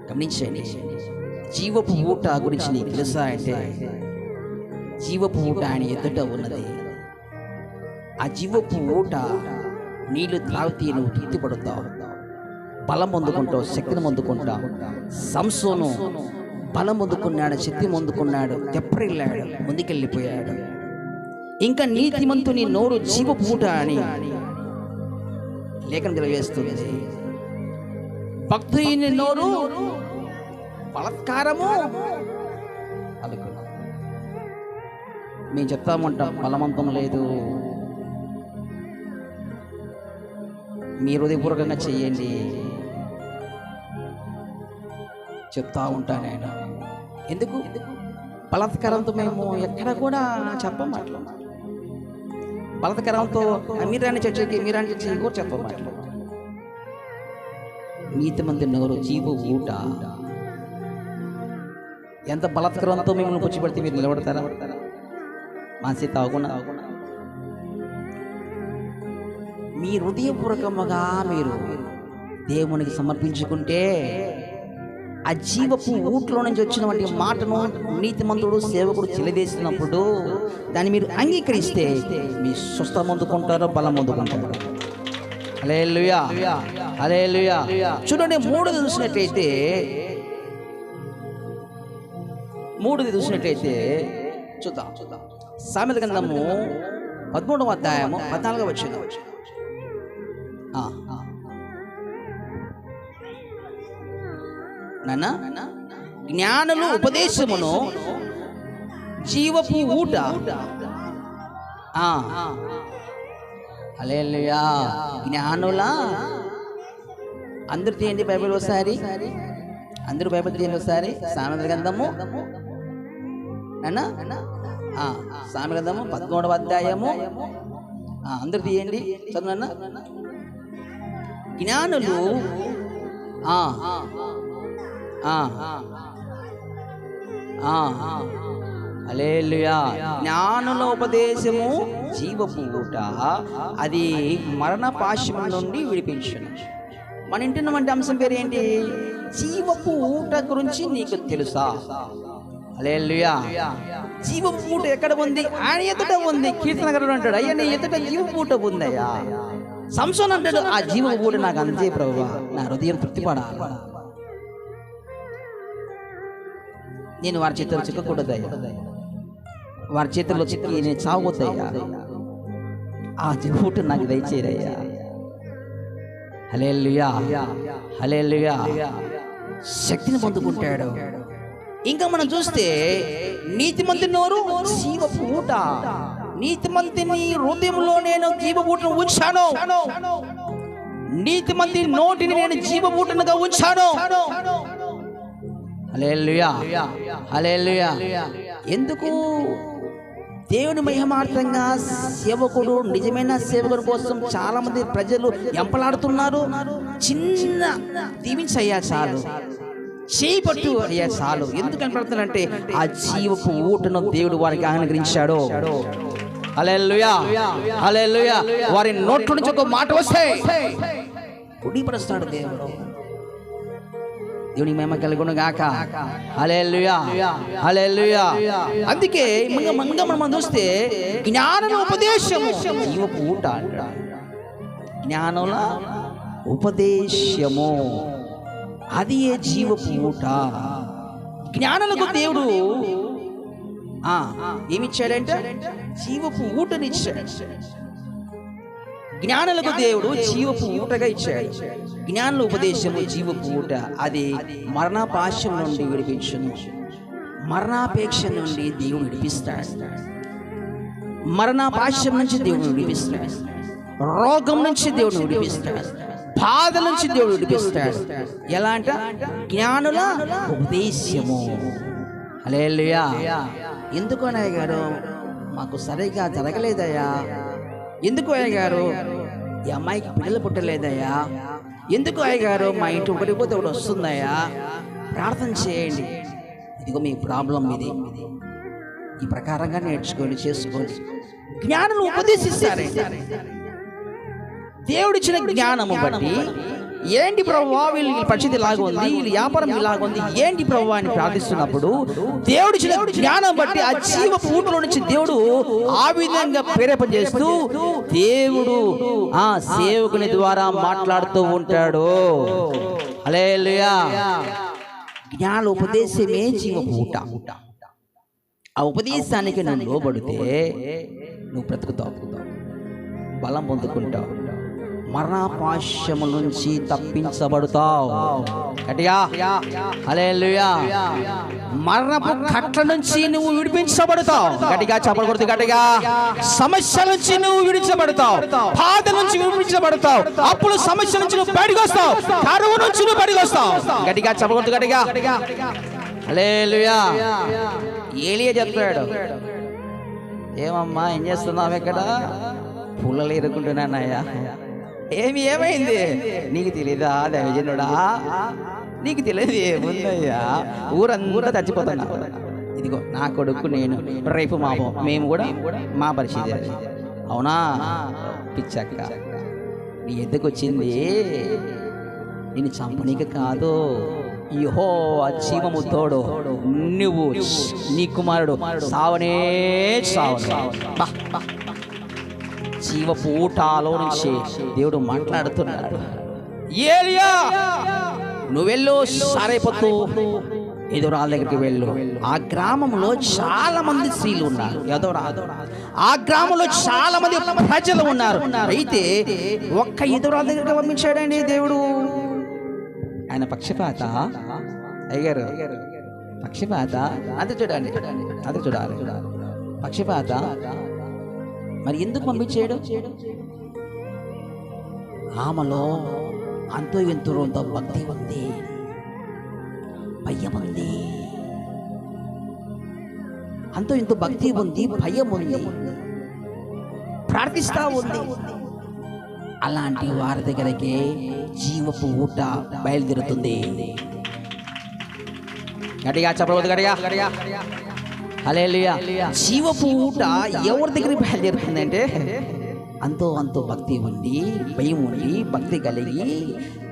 గమనించండి, జీవపు ఊట గురించి నీకు తెలుసా అంటే, జీవపు ఊట ఆయన ఎదుట ఉన్నది. ఆ జీవపు ఊట నీళ్లు త్రాగితే నువ్వు తృప్తిపడతావు, బలం పొందుకుంటావు, శక్తిని పొందుకుంటావు. సంసోను బలం పొందుకున్నాడు, శక్తి పొందుకున్నాడు, తెప్పరిల్లాడు, ముందుకెళ్ళిపోయాడు. ఇంకా నీతిమంతుని నోరు జీవపు ఊట అని లేఖనం తెలియజేస్తుంది. భక్తుని నోరు బలత్కారము. మేము చెప్తామంటాం, బలవంతం లేదు. మీ హృదయపూర్వకంగా చెయ్యండి. చెప్తా ఉంటాను నేను. ఎందుకు బలాత్కారంతో మేము ఎక్కడ కూడా చెప్పమాటలు. బలాత్కారంతో మీరాని చర్చకి, మీరాని చర్చకి కూడా చెప్పమాటలు. నీతిమంతుని నోరు జీవ ఊట. ఎంత బలాత్కారంతో మిమ్మల్ని కూర్చోబెడితే మీరు నిలబడతారా? మాసి తాగునా? మీ హృదయపూర్వకముగా మీరు దేవునికి సమర్పించుకుంటే ఆ జీవపు ఊట్లో నుంచి వచ్చినటువంటి మాటను నీతిమంతుడు సేవకుడు చెలివేసినప్పుడు దాన్ని మీరు అంగీకరిస్తే మీ స్వస్థ పొందుకుంటారో, బలం పొందుకుంటారో. హల్లెలూయా, హల్లెలూయా. చూడండి, మూడోది చూసినట్టయితే చూద్దాం. సామెతల గ్రంథము 13వ అధ్యాయము 14వ వచనం. నాన్న, జ్ఞానులు ఉపదేశమును జీవపు ఊట. హల్లెలూయా. జ్ఞానుల అందరూ తీయండి బైబిల్ ఒకసారి, అందరూ బైబిల్ తీయండి ఒకసారి. సామెతల గ్రంథము సామెతల గ్రంథము 13వ అధ్యాయము అందరూ తీయండి, చదువునన్నా. జ్ఞానులు హల్లెలూయా. జ్ఞానుల ఉపదేశము జీవపు ఊట, అది మరణ పాశం నుండి విడిపించును. మన ఇంటినటువంటి అంశం పేరు ఏంటి? జీవపు ఊట గురించి నీకు తెలుసా? హల్లెలూయా. జీవపు ఊట ఎక్కడ ఉంది? ఆయన ఎదుట ఉంది. కీర్తనకారుడు అంటాడు, అయ్యా నీ ఎదుట జీవపు ఊట ఉందయ్యా. సంసోను అంటాడు, ఆ జీవపు ఊట నాకు అందే ప్రభువా, నా హృదయం తృప్తిపడాలి. నేను వారి చేతుల్లో చిక్కకూడదయ్యా, వారి చేతుల్లో చిక్కి నేను చావొద్దయ్యా. ఆ జీవపు నాకు దయచేయరయ్యా. హల్లెలూయా, హల్లెలూయా. శక్తిని పొందుకుంటాడు. ఇంకా మనం చూస్తే నీతిమంతుని నోరు జీవపు ఊట. నీతిమంతుని హృదయంలో నేను జీవపు ఉంచాను, నీతిమంతుని నోటిని నేను జీవపు ఊటనుగా ఉంచాను. హల్లెలూయా, హల్లెలూయా. ఎందుకు? దేవుని మహిమార్థంగా సేవకుడు, నిజమైన సేవకుడు కోసం చాలా మంది ప్రజలు ఎంపలాడుతున్నారు. చిన్న దీవించయ్యా చాలు, చేయి పట్టు అయ్యా చాలు. ఎందుకు కనపడుతున్నారంటే ఆ జీవపు ఊటను దేవుడు వారికి అనుగ్రహించాడు. హల్లెలూయా, హల్లెలూయా. వారి నోట్ల నుంచి ఒక మాట వస్తే గుడిపరుస్తాడు దేవుడు. దేవుని మహిమ కలుగును గాక. హల్లెలూయా, హల్లెలూయా. అందుకే మనం చూస్తే జ్ఞానుల ఉపదేశము జీవపు ఊట అంటాడు. జ్ఞానుల ఉపదేశము అది ఏ జీవపు ఊట. జ్ఞానులకు దేవుడు ఏమిచ్చాడంటే జీవపు ఊటనిచ్చాడు. జ్ఞానులకు దేవుడు జీవపు ఊటగా ఇచ్చాడు. జ్ఞానుల ఉపదేశము జీవపు ఊట అది మరణాపాశం నుండి విడిపించును. మరణాపేక్ష నుండి దేవుడు విడిపిస్తాడు. మరణాపాశం నుంచి దేవుడు విడిపిస్తాడు. రోగం నుంచి దేవుడు విడిపిస్తాడు. బాధ నుంచి దేవుడు విడిపిస్తాడు. ఎలా అంట? జ్ఞానుల ఉపదేశము. హల్లెలూయా. ఎందుకు అన్నయ్య గారు మాకు సరిగా జరగలేదయ్యా? ఎందుకు అయ్యగారు ఈ అమ్మాయికి పిల్లలు పుట్టలేదయ్యా? ఎందుకు అయ్యగారు మా ఇంటి ఒకటిపోతే ఒకటి వస్తుందయ్యా? ప్రార్థన చేయండి. ఇదిగో మీ ప్రాబ్లం ఇది, ఈ ప్రకారంగా నేర్చుకోండి, చేసుకోండి. జ్ఞానం ఉపదేశిస్తారే. దేవుడిచ్చిన జ్ఞానము బట్టి ఏంటి ప్రభువా వీళ్ళ పరిస్థితి ఇలాగ ఉంది, వీళ్ళ వ్యాపారం ఇలాగ ఉంది, ఏంటి ప్రభువా అని ప్రార్థిస్తున్నప్పుడు దేవుడిచ్చిన జ్ఞానం బట్టి ఆ జీవపు ఊటలో నుంచి దేవుడు ఆ విధంగా ప్రేరేపజేస్తూ దేవుడు ఆ సేవకుని ద్వారా మాట్లాడుతూ ఉంటాడు. హల్లెలూయా. జ్ఞాన ఉపదేశమే జీవపు ఊట. ఆ ఉపదేశానికి నువ్వు లోబడితే నువ్వు బ్రతుకుతావు, బలం పొందుకుంటావు, మరణాపాశము నుంచి తప్పించబడతావు. గట్టిగా హల్లెలూయా. మరణపు కట్ల నుంచి నువ్వు విడిపించబడతావు. గట్టిగా చెప్పకూడదు. గట్టిగా సమస్యల నుంచి నువ్వు విడిపించబడతావు, బాధ నుంచి విడిపించబడతావు, అప్పుడు సమస్య నుంచి నువ్వు బయటకు వస్తావు, కరువు నుంచి నువ్వు బయటకు వస్తావు. గట్టిగా చెప్పకూడదు. గట్టిగా హల్లెలూయా. ఏలియా చెప్తాడు, ఏమమ్మా ఏం చేస్తున్నావు ఇక్కడ? పుల్లలు ఎరుకుంటున్నానయ్యా. ఏమైంది? నీకు తెలీదా దైవజనుడా? నీకు తెలియదు ఏముందయ్యా, ఊరంతా చచ్చిపోతున్నా. ఇదిగో నా కొడుకు నేను రేపు మేము కూడా మా పరిస్థితి. అవునా పిచ్చక్క, నీ ఎద్దుకు వచ్చింది నేను చంపనీకి కాదు. యెహోవా జీవము తోడు, నువ్వు నీ కుమారుడు సావనే సావు. జీవపు ఊటలో నుంచి దేవుడు మాట్లాడుతున్నాడు. ఏలియా నువ్వెళ్ళు సారైపోతూ ఎదురాల దగ్గరికి వెళ్ళు. ఆ గ్రామంలో చాలా మంది స్త్రీలు ఉన్నారు. ఆ గ్రామంలో చాలా మంది ప్రజలు ఉన్నారు. అయితే ఒక్క ఎదురాల దగ్గరికి పంపించాడండి దేవుడు. ఆయన పక్షపాత అయ్యారు. పక్షపాత అది చూడాలి, అది చూడాలి. పక్షపాత మరి ఎందుకు పంపించాడు? ఆమెలో అంతో ఎంతో భక్తి ఉంది, భయం ఉంది. అంతో ఎంతో భక్తి ఉంది, భయం ఉంది, ప్రార్థిస్తా ఉంది. అలాంటి వారి దగ్గరకే జీవపు ఊట బయలుదేరుతుంది. గట్టిగా చెప్పవద్దు. గట్టిగా హల్లెలూయా. జీవపు ఊట ఎవరి దగ్గరికి బయలుదేరుతుంది అంటే అంతో భక్తి ఉండి, భయం ఉండి, భక్తి కలిగి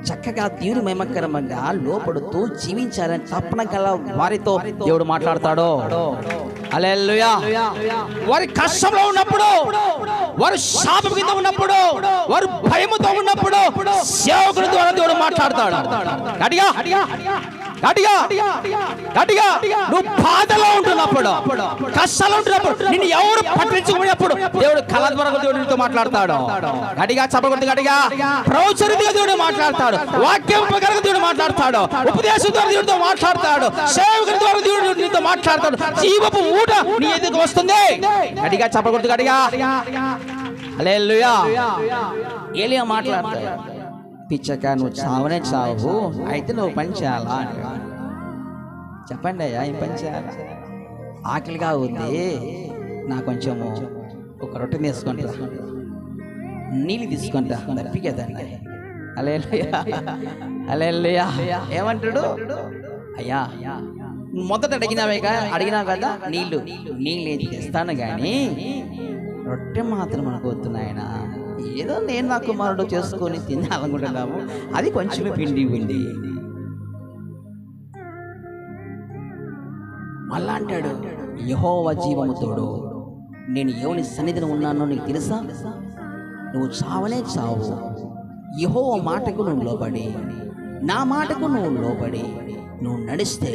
చక్కగా దేవుని మహిమకరంగా లోపడుతూ జీవించాలని తపన గల వారితో దేవుడు మాట్లాడతాడు. హల్లెలూయా. వారి కష్టంలో ఉన్నప్పుడు, వారు శాపం కింద ఉన్నప్పుడు, వారు భయముతో ఉన్నప్పుడు సేవకుల ద్వారా దేవుడు మాట్లాడతాడు. గట్టిగా గట్టిగా గట్టిగా నువ్వు బాధలో ఉంటున్నప్పుడు, కష్టాలు ఉంటున్నప్పుడు, నిన్ను ఎవరు పట్టించుకున్నప్పుడు దేవుడు కళ ద్వారా దేవుడు నీతో మాట్లాడతాడు. గట్టిగా చెప్పకూడదు. గట్టిగా ప్రవచనగా దేవుడు మాట్లాడతాడు, వాక్యం ప్రకారంగా దేవుడు మాట్లాడతాడు, ఉపదేశం ద్వారా దేవుడితో మాట్లాడతాడు, సేవకుల ద్వారా దేవుడు నీతో మాట్లాడతాడు. జీవపు ఊట నీ ఎదుగు వస్తుంది. గట్టిగా చెప్పకూడదు. గట్టిగా హల్లెలూయా. ఏలియా మాట్లాడతాడు, పిచ్చక నువ్వు చావనే చావు, అయితే నువ్వు పని చేయాలా? చెప్పండి అయ్యా, ఏం పని చేయాలా? ఆకలిగా ఉంది, నా కొంచెము ఒక రొట్టె తీసుకుంటా, నీళ్ళు తీసుకుంటా, తప్పికేదండి. హల్లెలూయా, హల్లెలూయా. ఏమంటాడు? అయ్యా మొదట అడిగినావు కదా నీళ్ళు తెస్తాను కానీ రొట్టె మాత్రం మనకు వద్దునాయన. ఏదో నేను నా కుమారుడు చేసుకొని తినాలనుకుంటున్నాము, అది కొంచెమే పిండి ఉంది. మళ్ళా అంటాడు, యెహోవా జీవము తోడు, నేను ఎవని సన్నిధిలో ఉన్నానో నీకు తెలుసా? నువ్వు చావనే చావు. యెహోవా మాటకు నువ్వు లోబడి, నా మాటకు నువ్వు లోబడి నువ్వు నడిస్తే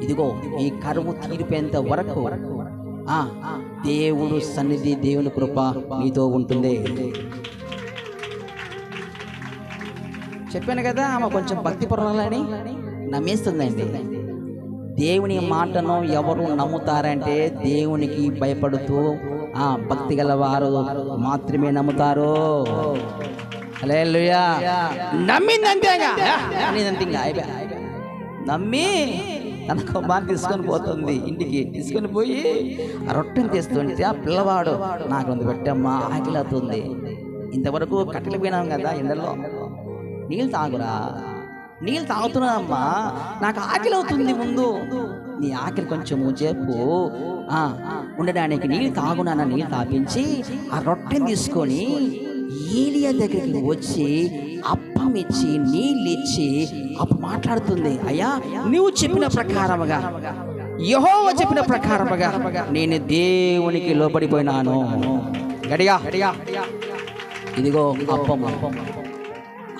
ఇదిగో ఈ కరువు తీరిపోయేంత వరకు దేవుడు సన్నిధి, దేవుని కృప నీతో ఉంటుంది. చెప్పాను కదా, ఆమె కొంచెం భక్తి పరులని నమ్మేస్తుందండి. దేవుని మాటను ఎవరు నమ్ముతారంటే దేవునికి భయపడుతూ భక్తి గల వారు మాత్రమే నమ్ముతారు. హల్లెలూయా. నమ్మిందంతేగా నమ్మి తన కుమార్ని తీసుకొని పోతుంది. ఇంటికి తీసుకొని పోయి ఆ రొట్టెని తీస్తుంటే ఆ పిల్లవాడు, నాకు అంత పెట్టమ్మా, ఆకలి అవుతుంది, ఇంతవరకు కట్టెలు పోయినాం కదా ఎండలో, నీళ్ళు తాగురా, నీళ్ళు తాగుతున్నానమ్మా, నాకు ఆకలి అవుతుంది, ముందు నీ ఆకలి కొంచెం చెప్పు ఉండడానికి నీళ్ళు తాగునా, నీళ్ళు తాపించి ఆ రొట్టెని తీసుకొని ఏలియా దగ్గరికి వచ్చి అప్పం ఇచ్చి నీళ్ళు ఇచ్చి అప్పుడు మాట్లాడుతుంది, అయ్యా నువ్వు చెప్పిన ప్రకారముగా, యెహోవా చెప్పిన ప్రకారముగా నేను దేవునికి లోబడిపోయినాను. గడిగా ఇదిగో అప్పం.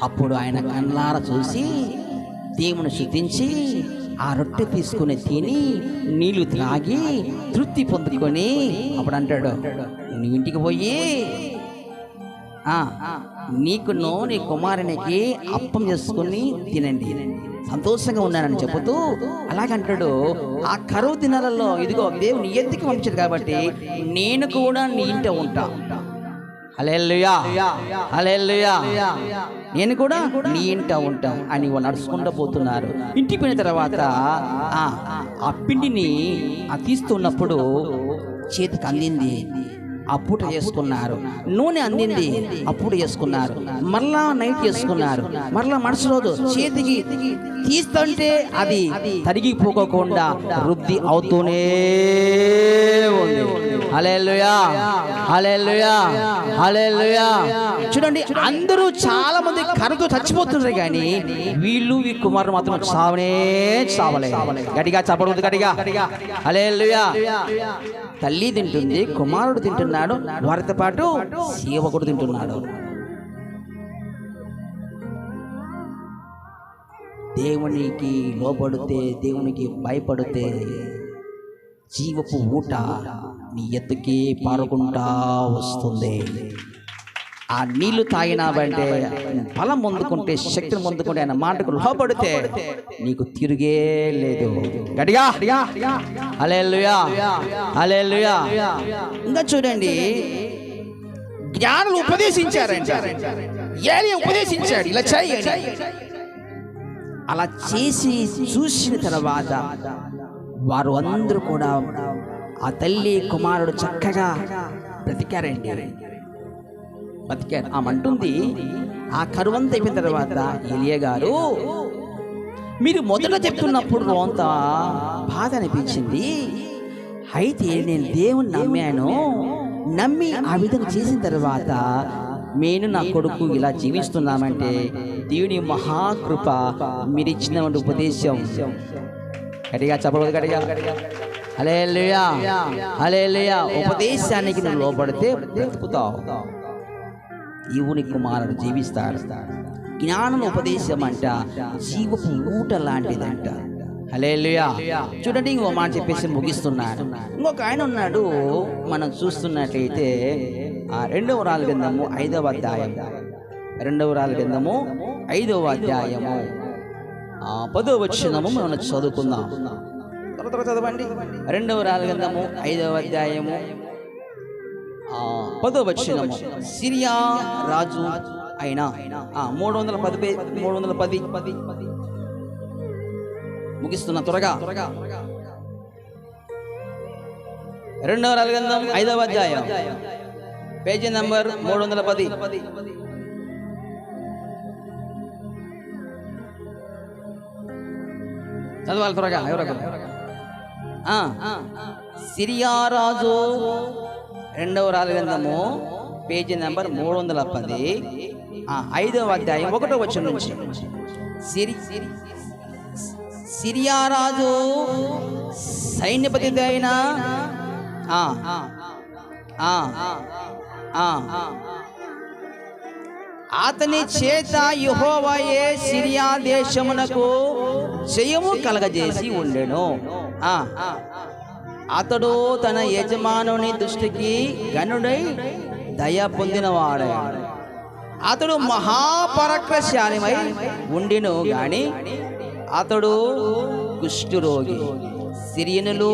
అప్పుడు ఆయన కళ్ళారా చూసి దేవుని స్తుతించి ఆ రొట్టె తీసుకుని తిని నీళ్లు త్రాగి తృప్తి పొందుకొని అప్పుడు అంటాడు, నువ్వు ఇంటికి పోయి నీకును నీ కుమారునికి అప్పం చేసుకుని తినండి, సంతోషంగా ఉన్నానని చెబుతూ అలాగంటాడు. ఆ కరువు దినాలలో ఇదిగో దేవుని ఎత్తుకి పంపించాడు కాబట్టి నేను కూడా నీ ఇంట ఉంటా. హల్లెలూయా, హల్లెలూయా. నేను కూడా నీ ఇంట ఉంటాం అని నడుచుకుంటూ పోతున్నారు. ఇంటికి పోయిన తర్వాత ఆ పిండిని తీస్తున్నప్పుడు చేతికి అందింది, అప్పుడు చేసుకున్నారు. నూనె అందింది, అప్పుడు చేసుకున్నారు. మరలా నైట్ చేసుకున్నారు. మరలా మరుసటి రోజు చేతికి తీస్తుంటే అది తరిగిపోకుండా వృద్ధి అవుతూనే ఉంది. హల్లెలూయా, హల్లెలూయా, హల్లెలూయా. చూడండి, అందరూ చాలా మంది కరువుతో చచ్చిపోతున్నారు, కానీ వీళ్ళు ఈ కుమారుడు మాత్రం చావలే. గట్టిగా చప్పడు, గట్టిగా. హల్లెలూయా. తల్లి తింటుంది, కుమారుడు తింటున్నాడు, వారితో పాటు సేవకుడు తింటున్నాడు. దేవునికి లోబడితే, దేవునికి భయపడితే జీవపు ఊట నీ ఎత్తుకి పారుకుంటా వస్తుంది. ఆ నీళ్లు తాగినావంటే, బలం పొందుకుంటే, శక్తిని పొందుకుంటే, ఆయన మాటకు లోబడితే నీకు తిరిగే లేదు. గట్టిగా హల్లెలూయా, హల్లెలూయా. ఇంకా చూడండి, జ్ఞానులు ఉపదేశించారంట, ఏలియా ఉపదేశించాడు, ఇలా చేయండి. అలా చేసి చూసిన తర్వాత వారు అందరూ కూడా ఆ తల్లి కుమారుడు చక్కగా బ్రతికారండి, బతికారు. ఆమంటుంది, ఆ కరువంత అయిపోయిన తర్వాత ఏలియా గారు, మీరు మొదట చెప్తున్నప్పుడు అంత బాధ అనిపించింది, అయితే నేను దేవుని నమ్మి ఆ విధంగా చేసిన తర్వాత నేను నా కొడుకు ఇలా జీవిస్తున్నామంటే దేవుని మహాకృప, మీరు ఇచ్చిన ఉపదేశం. గట్టిగా చెప్పలేదు, గట్టిగా. హల్లెలూయా, హల్లెలూయా. ఉపదేశానికి నువ్వు లోబడితే బ్రతుకుతావు, దేవుని కుమారుడు జీవిస్తాడు. జ్ఞానం ఉపదేశం అంట జీవపు ఊట లాంటిదంట. హల్లెలూయా. చూడండి, ఇంకో మాట చెప్పేసి ముగిస్తున్నాడు. ఇంకొక ఆయన ఉన్నాడు, మనం చూస్తున్నట్లయితే 2వ రాజుల గ్రంథము 5వ అధ్యాయం, 2వ రాజుల గ్రంథము 5వ అధ్యాయము 10వ వచనము మనం చదువుకుందాం. త్వరగా చదవండి. 2వ రాజుల గ్రంథము 5వ అధ్యాయము 10వ వచనము. సిరియా రాజు అయిన 310 ముగిస్తున్న త్వరగా. 2వ రాజుల గ్రంథం 5వ అధ్యాయం, పేజీ నంబర్ 310. చదవాలి త్వరగా. సిరియా రాజు 2వ రాజుల గ్రంథము పేజీ నంబర్ 310, 5వ అధ్యాయం 1వ వచనం నుంచి. సిరియా రాజు సైన్యపతి అయిన అతని చేత యెహోవాయే సిరియా దేశమునకు జయము కలగజేసి ఉండెను. అతడు తన యజమానుని దృష్టికి గనుడై దయ పొందినవాడాడు. అతడు మహాపరాక్రమశాలిమై ఉండిను గాని అతడు కుష్ఠరోగి. సిరియనులు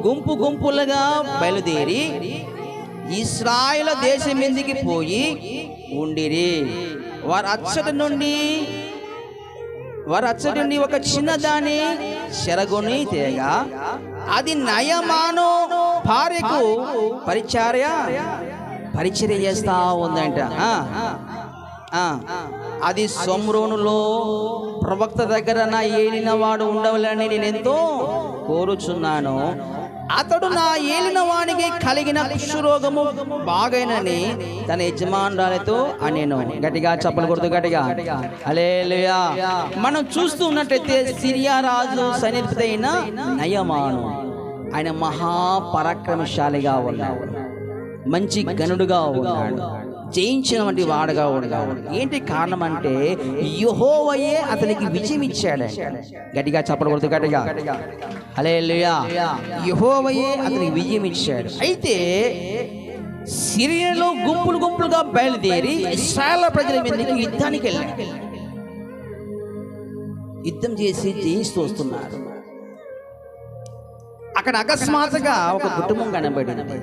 గుంపు గుంపులుగా బయలుదేరి ఇశ్రాయేలు దేశం మీదికి పోయి ఉండిరి. వారు అచ్చటి నుండి ఒక చిన్నదాన్ని చెరగొని తేగా అది నయమాను భార్యకు పరిచర్య చేస్తా ఉందంట. అది షోమ్రోనులో ప్రవక్త దగ్గర నా ఏలిన వాడు ఉండవాలని నేను ఎంతో కోరుచున్నాను. అతడు నా ఏలిన వానికి కలిగిన కుష్ఠరోగము బాగైనని తన యజమానురాలతో అనేను. గట్టిగా చప్పలు కొడుతూ గట్టిగా హల్లెలూయా. మనం చూస్తూ ఉన్నట్టయితే సిరియా రాజు సైన్యాధిపతి అయిన నయమాను ఆయన మహాపరాక్రమశాలిగా ఉన్నాడు, మంచి గనుడుగా ఉన్నాడు, జయించిన వంటి వాడుగా ఉన్నాడు. ఏంటి కారణం అంటే యెహోవాయే అతనికి విజయం ఇచ్చాడు. గట్టిగా చప్పలు కొడుతూ గట్టిగా హల్లెలూయా. యెహోవాయే అతనికి విజయం ఇచ్చాడు. అయితే సిరియలో గుంపులు గుంపులుగా బయలుదేరి ఇశ్రాయేలు ప్రజల మీదకి యుద్ధానికి వెళ్ళారు. యుద్ధం చేసి జయిస్తూ వస్తున్నారు. అక్కడ అకస్మాత్తుగా ఒక కుటుంబం కనబడింది.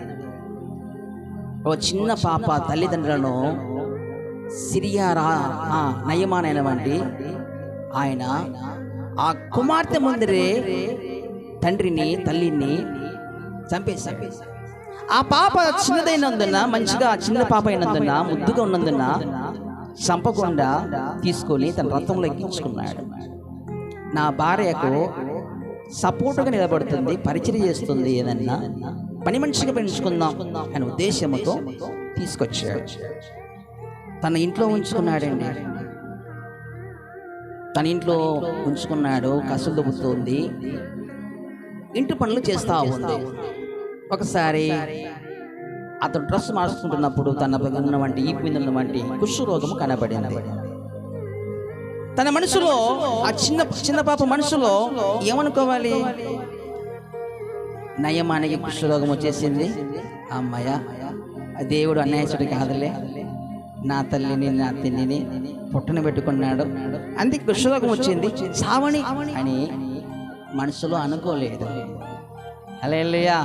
ఒక చిన్న పాప తల్లిదండ్రులను సిరియా నయమానైన వంటి ఆయన ఆ కుమార్తె ముందరే తండ్రిని తల్లిని చంపేశాడు. ఆ పాప చిన్నదైనందున, మంచిగా చిన్న పాప అయినందున, ముద్దుగా ఉన్నందున చంపకుండా తీసుకొని తన రథంలో ఎక్కించుకున్నాడు. నా భార్యకు సపోర్టుగా నిలబడుతుంది, పరిచయం చేస్తుంది, ఏదన్నా పని మనిషిగా పెంచుకుందాం అనే ఉద్దేశంతో తీసుకొచ్చాడు. తన ఇంట్లో ఉంచుకున్నాడండి. తన ఇంట్లో ఉంచుకున్నాడు. కసులు దుబ్బుతుంది, ఇంటి పనులు చేస్తూ ఉంది. ఒకసారి అతను డ్రెస్ మార్చుకుంటున్నప్పుడు తన ఉన్నవంటి ఈ మీద ఉన్నవంటి కుష్ఠరోగము కనబడింది. తన మనసులో ఆ చిన్న పాప మనసులో ఏమనుకోవాలి? నయమానికి కుష్ఠరోగం వచ్చేసింది. అమ్మయ్య, దేవుడు అన్యాయసుడు కాదులే, నా తల్లిని నా తిన్నిని పుట్టన పెట్టుకున్నాడు, అందుకే కుష్ఠరోగం వచ్చింది, సావని అని మనసులో అనుకోలేదు. హల్లెలూయా.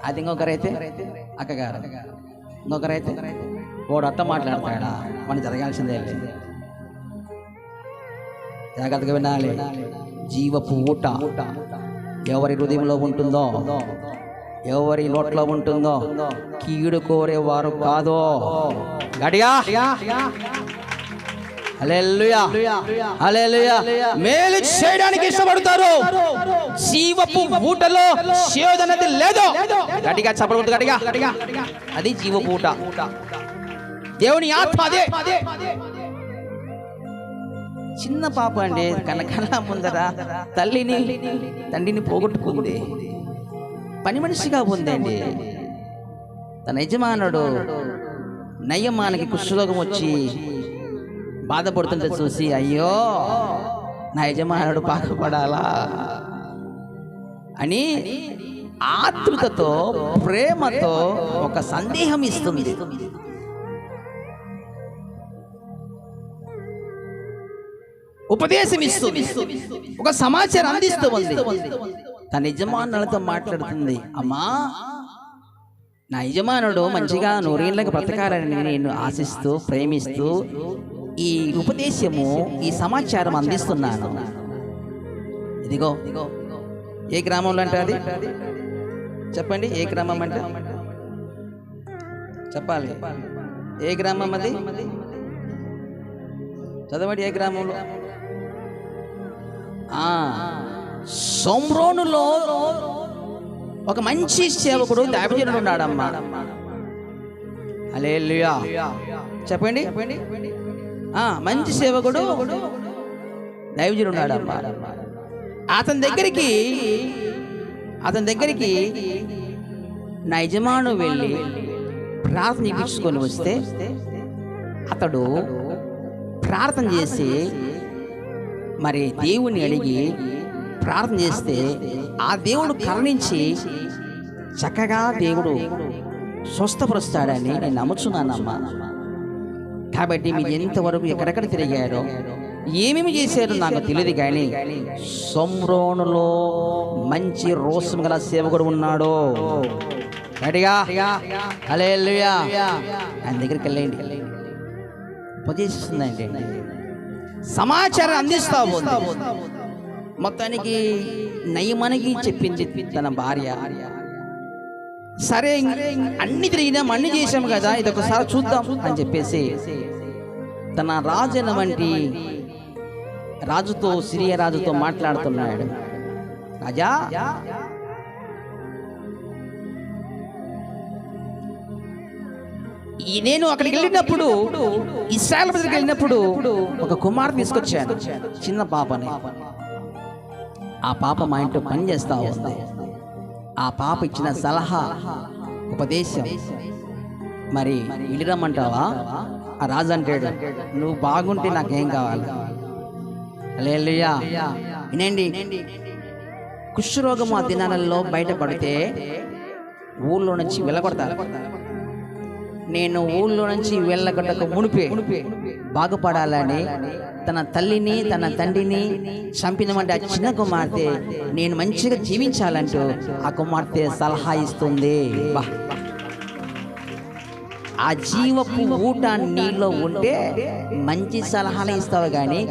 అది ఇంకొకరైతే అక్కగారు, ఇంకొకరైతే వాడు అట్ట మాట్లాడతాడా, మనం జరగాల్సిందే. జాగ్రత్తగా వినాలి. జీవపు ఊట ఎవరి హృదయంలో ఉంటుందో, ఎవరి నోట్లో ఉంటుందో కీడు కోరేవారు కాదో. గట్టిగా హల్లెలూయా, హల్లెలూయా. మేలు చేయడానికి ఇష్టపడతారు. జీవపు ఊటలో శోధనది లేదు. గట్టిగా చప్పట్లు గట్టిగా. అది జీవపు ఊట, దేవుని ఆత్మ. అదే చిన్న పాప అండి, కనకన ముందర తల్లిని తండ్రిని పోగొట్టుకుంది, పని మనిషిగా ఉందండి. తన యజమానుడు నయమానికి కుష్ఠరోగం వచ్చి బాధపడుతుంటే చూసి, అయ్యో నా యజమానుడు బాధపడాలా అని ఆతృతతో ప్రేమతో ఒక సందేహం ఇస్తుంది. ఉపదేశం ఇస్తుంది, ఒక సమాచారం అందిస్తూ ఉంది. తన యజమానులతో మాట్లాడుతుంది. అమ్మా, నా యజమానుడు మంచిగా నూరేళ్ళకి బ్రతకాలని నేను ఆశిస్తూ ప్రేమిస్తూ ఈ ఉపదేశము, ఈ సమాచారం అందిస్తున్నాను. ఇదిగో ఏ గ్రామంలో అంటే అది చెప్పండి. ఏ గ్రామం అంటే చెప్పాలి. ఏ గ్రామం అది చదవండి. ఏ గ్రామంలో? షోమ్రోనులో ఒక మంచి సేవకుడు దైవజనుడు ఉన్నాడమ్మా. హల్లెలూయా చెప్పండి. మంచి సేవకుడు దైవజనుడు ఉన్నాడమ్మా. అతని దగ్గరికి అతని దగ్గరికి నా యజమాను వెళ్ళి ప్రార్థన చేయించుకొని వస్తే అతడు ప్రార్థన చేసి మరి దేవుని అడిగి ప్రార్థన చేస్తే ఆ దేవుడు కరుణించి చక్కగా దేవుడు స్వస్థపరుస్తాడని నేను నమ్ముచున్నానమ్మా. కాబట్టి మీరు ఎంతవరకు ఎక్కడెక్కడ తిరిగారో ఏమేమి చేశారో నాకు తెలియదు, కానీ సొమ్రోనులో మంచి రోషం గల సేవకుడు ఉన్నాడు. గట్టిగా హల్లెలూయా. ఆయన దగ్గరికి వెళ్ళండి, ఉపదేశిస్తుందండి, సమాచారం అందిస్తా ఉంది. మొత్తానికి నయమనికి చెప్పింది తన భార్య. సరే అన్ని తిరిగినాం, అన్ని చేసాము కదా, ఇది ఒకసారి చూద్దాం అని చెప్పేసి తన రాజైన వంటి రాజుతో, సిరియా రాజుతో మాట్లాడుతున్నాడు. రాజా, నేను అక్కడికి వెళ్ళినప్పుడు, ఇశ్రాయేలు దగ్గరికి వెళ్ళినప్పుడు ఒక కుమార్తె తీసుకొచ్చాను, చిన్న పాపని. ఆ పాప మా ఇంట్లో పని చేస్తా ఉంది. ఆ పాప ఇచ్చిన సలహా, ఉపదేశం మరి ఇల్లిరమ్మంటావా? ఆ రాజు అంటాడు, నువ్వు బాగుంటే నాకేం కావాలి. హల్లెలూయా. వినండి, కుష్ఠరోగం ఆ దినాలలో బయటపడితే ఊళ్ళో నుంచి వెళ్ళగొడతారు. నేను ఊళ్ళో నుంచి వెళ్ళగొట్టక మునిపే బాగుపడాలని తన తల్లిని తన తండ్రిని చంపినమంటే ఆ చిన్న కుమార్తె నేను మంచిగా జీవించాలంటూ ఆ కుమార్తె సలహా ఇస్తుంది. ఆ జీవపు ఊట నీలో ఉంటే మంచి సలహాలు ఇస్తావు, కానీ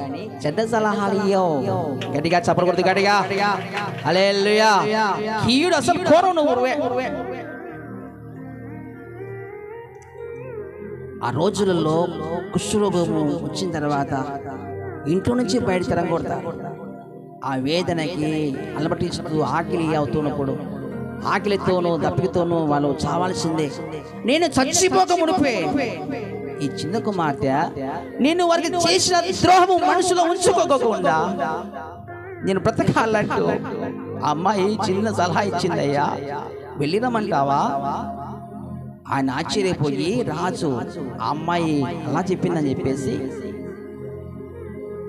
చెడ్డ సలహాలు ఇయ్యవు. గట్టిగా చెప్పకూడదు, గట్టిగా హల్లెలూయా. కీడు అసలు కోరవు నువ్వు. ఆ రోజులలో కుష్ఠరోగము వచ్చిన తర్వాత ఇంట్లో నుంచి బయట తిరగకూడదు. ఆ వేదనకి అలమటిస్తూ ఆకలి అవుతున్నప్పుడు ఆకలితోనూ దప్పికతోనూ వాళ్ళు చావాల్సిందే. నేను చచ్చిపోక మునిపే ఈ చిన్న కుమార్తె నేను వారికి చేసిన ద్రోహము మనసులో ఉంచుకోకుండా నేను బ్రతకాలంటూ ఆ అమ్మాయి చిన్న సలహా ఇచ్చిందయ్యా, వెళ్ళిరమంటావా? ఆయన ఆశ్చర్యపోయి, రాజు ఆ అమ్మాయి అలా చెప్పిందని చెప్పేసి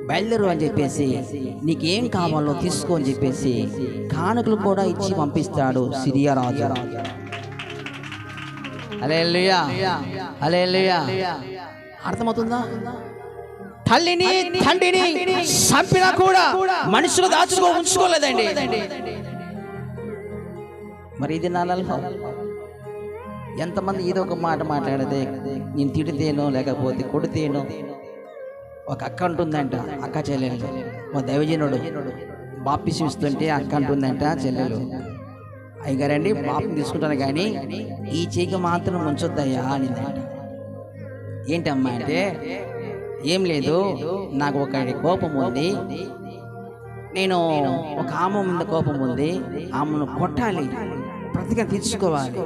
బయలుదేరు అని చెప్పేసి నీకేం కావాలో తీసుకో అని చెప్పేసి కానుకలు కూడా ఇచ్చి పంపిస్తాడు సిరియా రాజు. హల్లెలూయా, హల్లెలూయా. అర్థమవుతుందా? తల్లిని తండ్రిని చంపినా కూడా మనుషులు ఉంచుకోలేదండి. మరి ఇది నాలలో ఎంతమంది ఏదో ఒక మాట మాట్లాడితే నేను తిడితేనో లేకపోతే కొడితేనో. ఒక అక్క అంటుందంట, అక్క చెల్లెలు, ఒక దైవజనుడు బాప్తిసం ఇస్తుంటే అక్క అంటుందంట, చెల్లెలు అయ్యగారండి బాప్తిసం తీసుకుంటాను కానీ ఈ చేయికి మాత్రం ఉంచొద్దయ్యా అనిందంట. ఏంటమ్మా అంటే, ఏం లేదు, నాకు ఒక కోపం ఉంది, నేను ఒక ఆమె మీద కోపం ఉంది, ఆమెను కొట్టాలి, ప్రతిగా తీర్చుకోవాలి,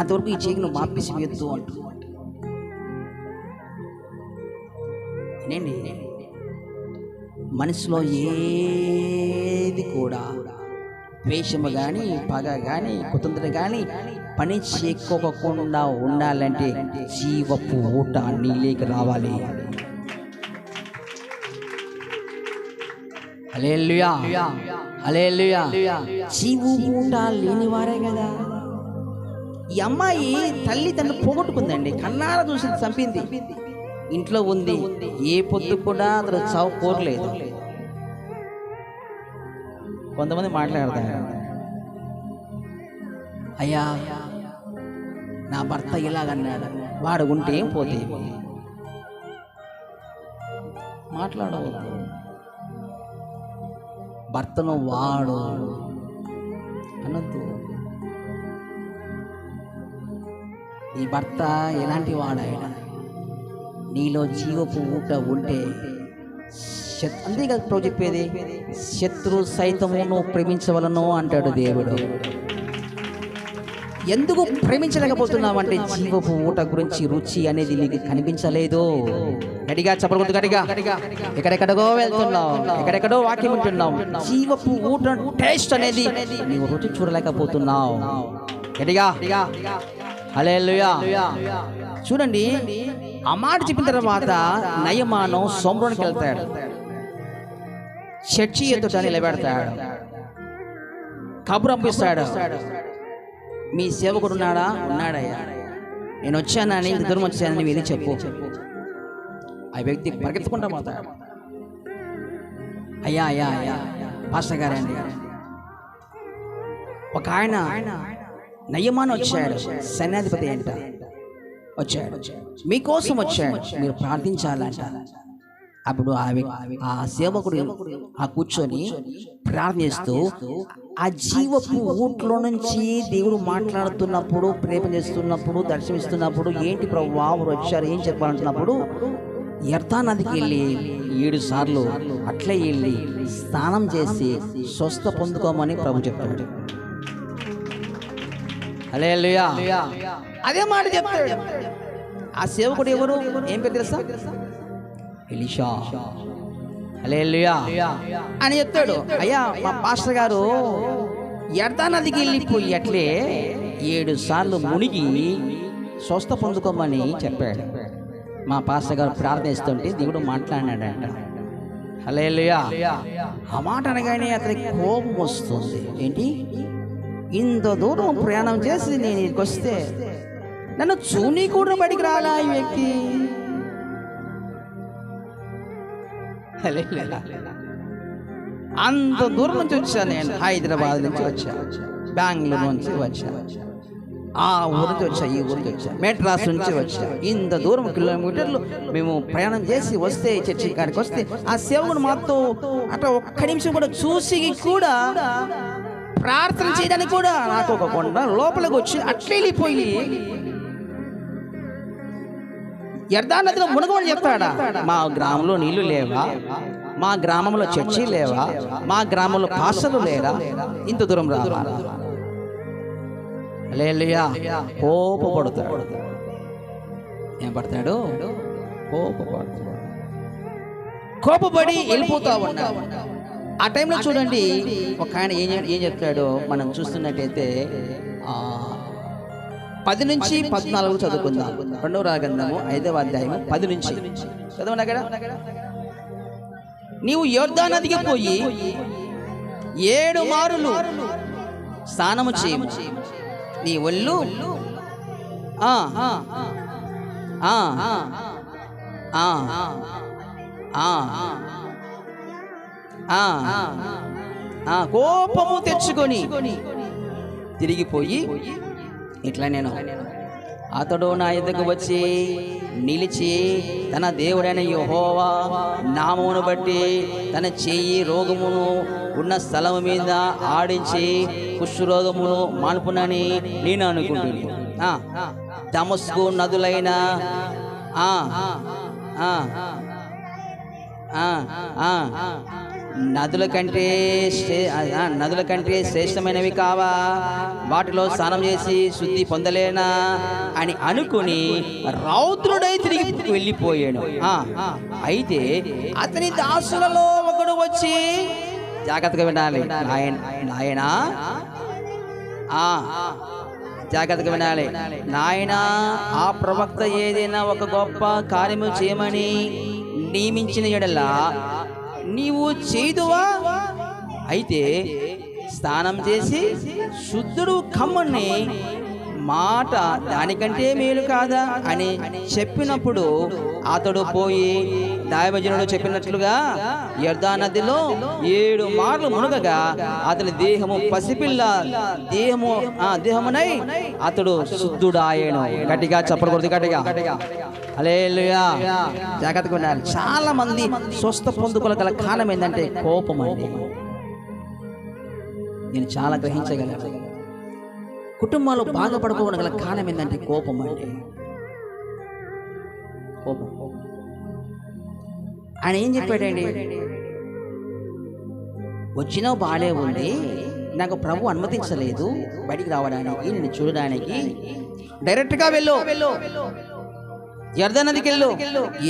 అంతవరకు ఈ చేయికి నువ్వు బాప్తిసం ఇవ్వద్దు అంటూ. మనసులో ఏది కూడా ద్వేషము కానీ పగ కానీ కుతంత్ర కానీ పని చేసుకోకుండా ఉండాలంటే జీవపు ఊట నీలోకి రావాలి. హల్లెలూయా, హల్లెలూయా. జీవపు ఊట లేనివారే కదా. ఈ అమ్మాయి తల్లి తను పోగొట్టుకుందండి, కన్నారా చూసి చంపింది. ఇంట్లో ఉంది, ఏ పొద్దు కూడా అతను చావు కోరలేదు. కొంతమంది మాట్లాడతారు, అయ్యా నా భర్త ఇలాగన్నాడు, వాడు ఉంటే ఏం పోతే. మాట్లాడవద్దు. భర్తను వాడు అనొద్దు. ఈ భర్త ఎలాంటి వాడాయన, నీలో జీవపు ఊట ఉంటే అంతేకాదు ప్రభు చెప్పేది, శత్రు సైతమును ప్రేమించవలను అంటాడు దేవుడు. ఎందుకు ప్రేమించలేకపోతున్నావు అంటే జీవపు ఊట గురించి రుచి అనేది నీకు కనిపించలేదు. గడిగా చెప్పకూడదు, గడిగా ఎక్కడెక్కడికో వెళ్తున్నావు, ఎక్కడెక్కడో వాక్యం ఉంటున్నావు, జీవపు ఊట టేస్ట్ అనేది నీవు రుచి చూడలేకపోతున్నావు. గడిగా హల్లెలూయా. చూడండి, ఆ మాట చెప్పిన తర్వాత నయమాను సోమ్రోనికి వెళ్తాడు, చర్చి ఎదుట నిలబెడతాడు, కబురు పంపిస్తాడు. మీ సేవకుడు ఉన్నాడా? ఉన్నాడయ్యా, నేను వచ్చానని, ఇంత దూరం వచ్చానని వెళ్ళి చెప్పు. ఆ వ్యక్తి పరిగెత్తుకుంటా పోతాడు. అయ్యా అయ్యా అయ్యా పాస్టర్ గారండి, ఒక ఆయన నయమాను వచ్చాడు, సైన్యాధిపతి అంట, వచ్చాడు, మీకోసం వచ్చాడు, మీరు ప్రార్థించాలంట. అప్పుడు ఆ సేవకుడు ఆ కూర్చొని ప్రార్థిస్తూ ఆ జీవపు ఊట్లో నుంచి దేవుడు మాట్లాడుతున్నప్పుడు, ప్రేమ చేస్తున్నప్పుడు, దర్శనమిస్తున్నప్పుడు, ఏంటి ప్రభువా వారు వచ్చారు ఏం చెప్పాలంటున్నప్పుడు యర్దా నదికి వెళ్ళి 7 సార్లు అట్లే వెళ్ళి స్నానం చేసి స్వస్థ పొందుకోమని ప్రభు చెప్పాడు. హల్లెలూయా. అదే మాట చెప్తాడు. ఆ సేవకుడు ఎవరు? ఏం పేరు తెలుసా? ఎలీషా. హల్లెలూయా అని చెప్తాడు. అయ్యా మా పాస్టర్ గారు యర్దా నదికి వెళ్ళిపోయి అట్లే 7 సార్లు మునిగి స్వస్థ పొందుకోమని చెప్పాడు. మా పాస్టర్ గారు ప్రార్థిస్తుంటే దేవుడు మాట్లాడినాడంట. హల్లెలూయా. ఆ మాట అనగానే అతనికి కోపం వస్తుంది. ఏంటి, ఇంత దూరం ప్రయాణం చేసి నేను ఇక్కడికి వస్తే నన్ను చూని కూడా బడికి రాలా ఈ వ్యక్తి. అంత దూరం నుంచి వచ్చాను నేను, హైదరాబాద్ నుంచి వచ్చా, బెంగళూరు నుంచి వచ్చా, ఆ ఊరు నుంచి వచ్చా, ఈ ఊరు నుంచి వచ్చా, మెడ్రాస్ నుంచి వచ్చా, ఇంత దూరం కిలోమీటర్లు మేము ప్రయాణం చేసి వస్తే చర్చి కాడికి వస్తే ఆ సేవకుడు మాతో అట్లా ఒక్క నిమిషం కూడా చూసి కూడా ప్రార్థన చేయడానికి కూడా నాకు ఒక కొండ లోపలికి వచ్చి అట్లా వెళ్ళిపోయి యర్దా నదిలో మునగమని చెప్తాడా? మా గ్రామంలో నీళ్లు లేవా? మా గ్రామంలో చర్చి లేవా? మా గ్రామంలో పాస్టర్లు లేరా? ఇంత దూరం రావా? హల్లెలూయా. కోపపడతాడు. ఏం పడతాడు? కోపపడతాడు. కోపపడి వెళ్ళిపోతా ఉన్నాడు. ఆ టైంలో చూడండి, ఒక ఆయన ఏం చెప్తాడో మనం చూస్తున్నట్టయితే 10 నుంచి 14 చదువుకుందాం. 2వ రాజగ్రంథము 5వ అధ్యాయము 10 నుంచి చదవండి. అక్కడ నీవు యొర్దాను నదికి పోయి 7 మారులు స్నానము చేయము, నీ ఒళ్ళు కోపము తెచ్చుకొని తిరిగిపోయి ఇట్లా నేను అతడు నా ఎద్దకు వచ్చి నిలిచి తన దేవుడైన యెహోవా నామమును బట్టి తన చెయ్యి రోగమును ఉన్న స్థలము మీద ఆడించి కుష్ఠరోగమును మాన్పునని నేను అనుకుంటున్నాను. దమస్కు నదులైన నదుల కంటే శ్రేష్టమైనవి కావా? వాటిలో స్నానం చేసి శుద్ధి పొందలేనా అని అనుకుని రౌద్రుడై తిరిగి వెళ్ళిపోయాడు. అయితే అతని దాసులలో ఒకడు వచ్చి, జాగ్రత్తగా వినాలి నాయనా, జాగ్రత్తగా వినాలి నాయనా, ఆ ప్రవక్త ఏదైనా ఒక గొప్ప కార్యము చేయమని నియమించిన యెడల నీవు చేదువా? అయితే స్నానం చేసి శుద్ధుడు కమ్మని మాట దానికంటే మేలు కాదా అని చెప్పినప్పుడు అతడు పోయి దైవజనుడు చెప్పినట్లుగా యెర్దా నదిలో 7 మార్లు మునగగా అతని దేహము పసిపిల్ల దేహమునై అతడు శుద్ధుడాయెను. గట్టిగా చెప్పకూడదు, గట్టిగా. హల్లెలూయా. జాగ్రత్తగా ఉండాలి. చాలా మంది స్వస్థ పొందుకోగల కారణం ఏంటంటే కోపం అండి. నేను చాలా గ్రహించగలను. కుటుంబాలు బాధపడుకోగల కారణం ఏంటంటే కోపం అండి. కోపం. ఆయన ఏం చెప్పాడండి? వచ్చినావు బాగానే ఉంది, నాకు ప్రభు అనుమతించలేదు బయటికి రావడానికి, నేను చూడడానికి. డైరెక్ట్గా వెళ్ళు, యర్దన్ నదికి వెళ్ళు,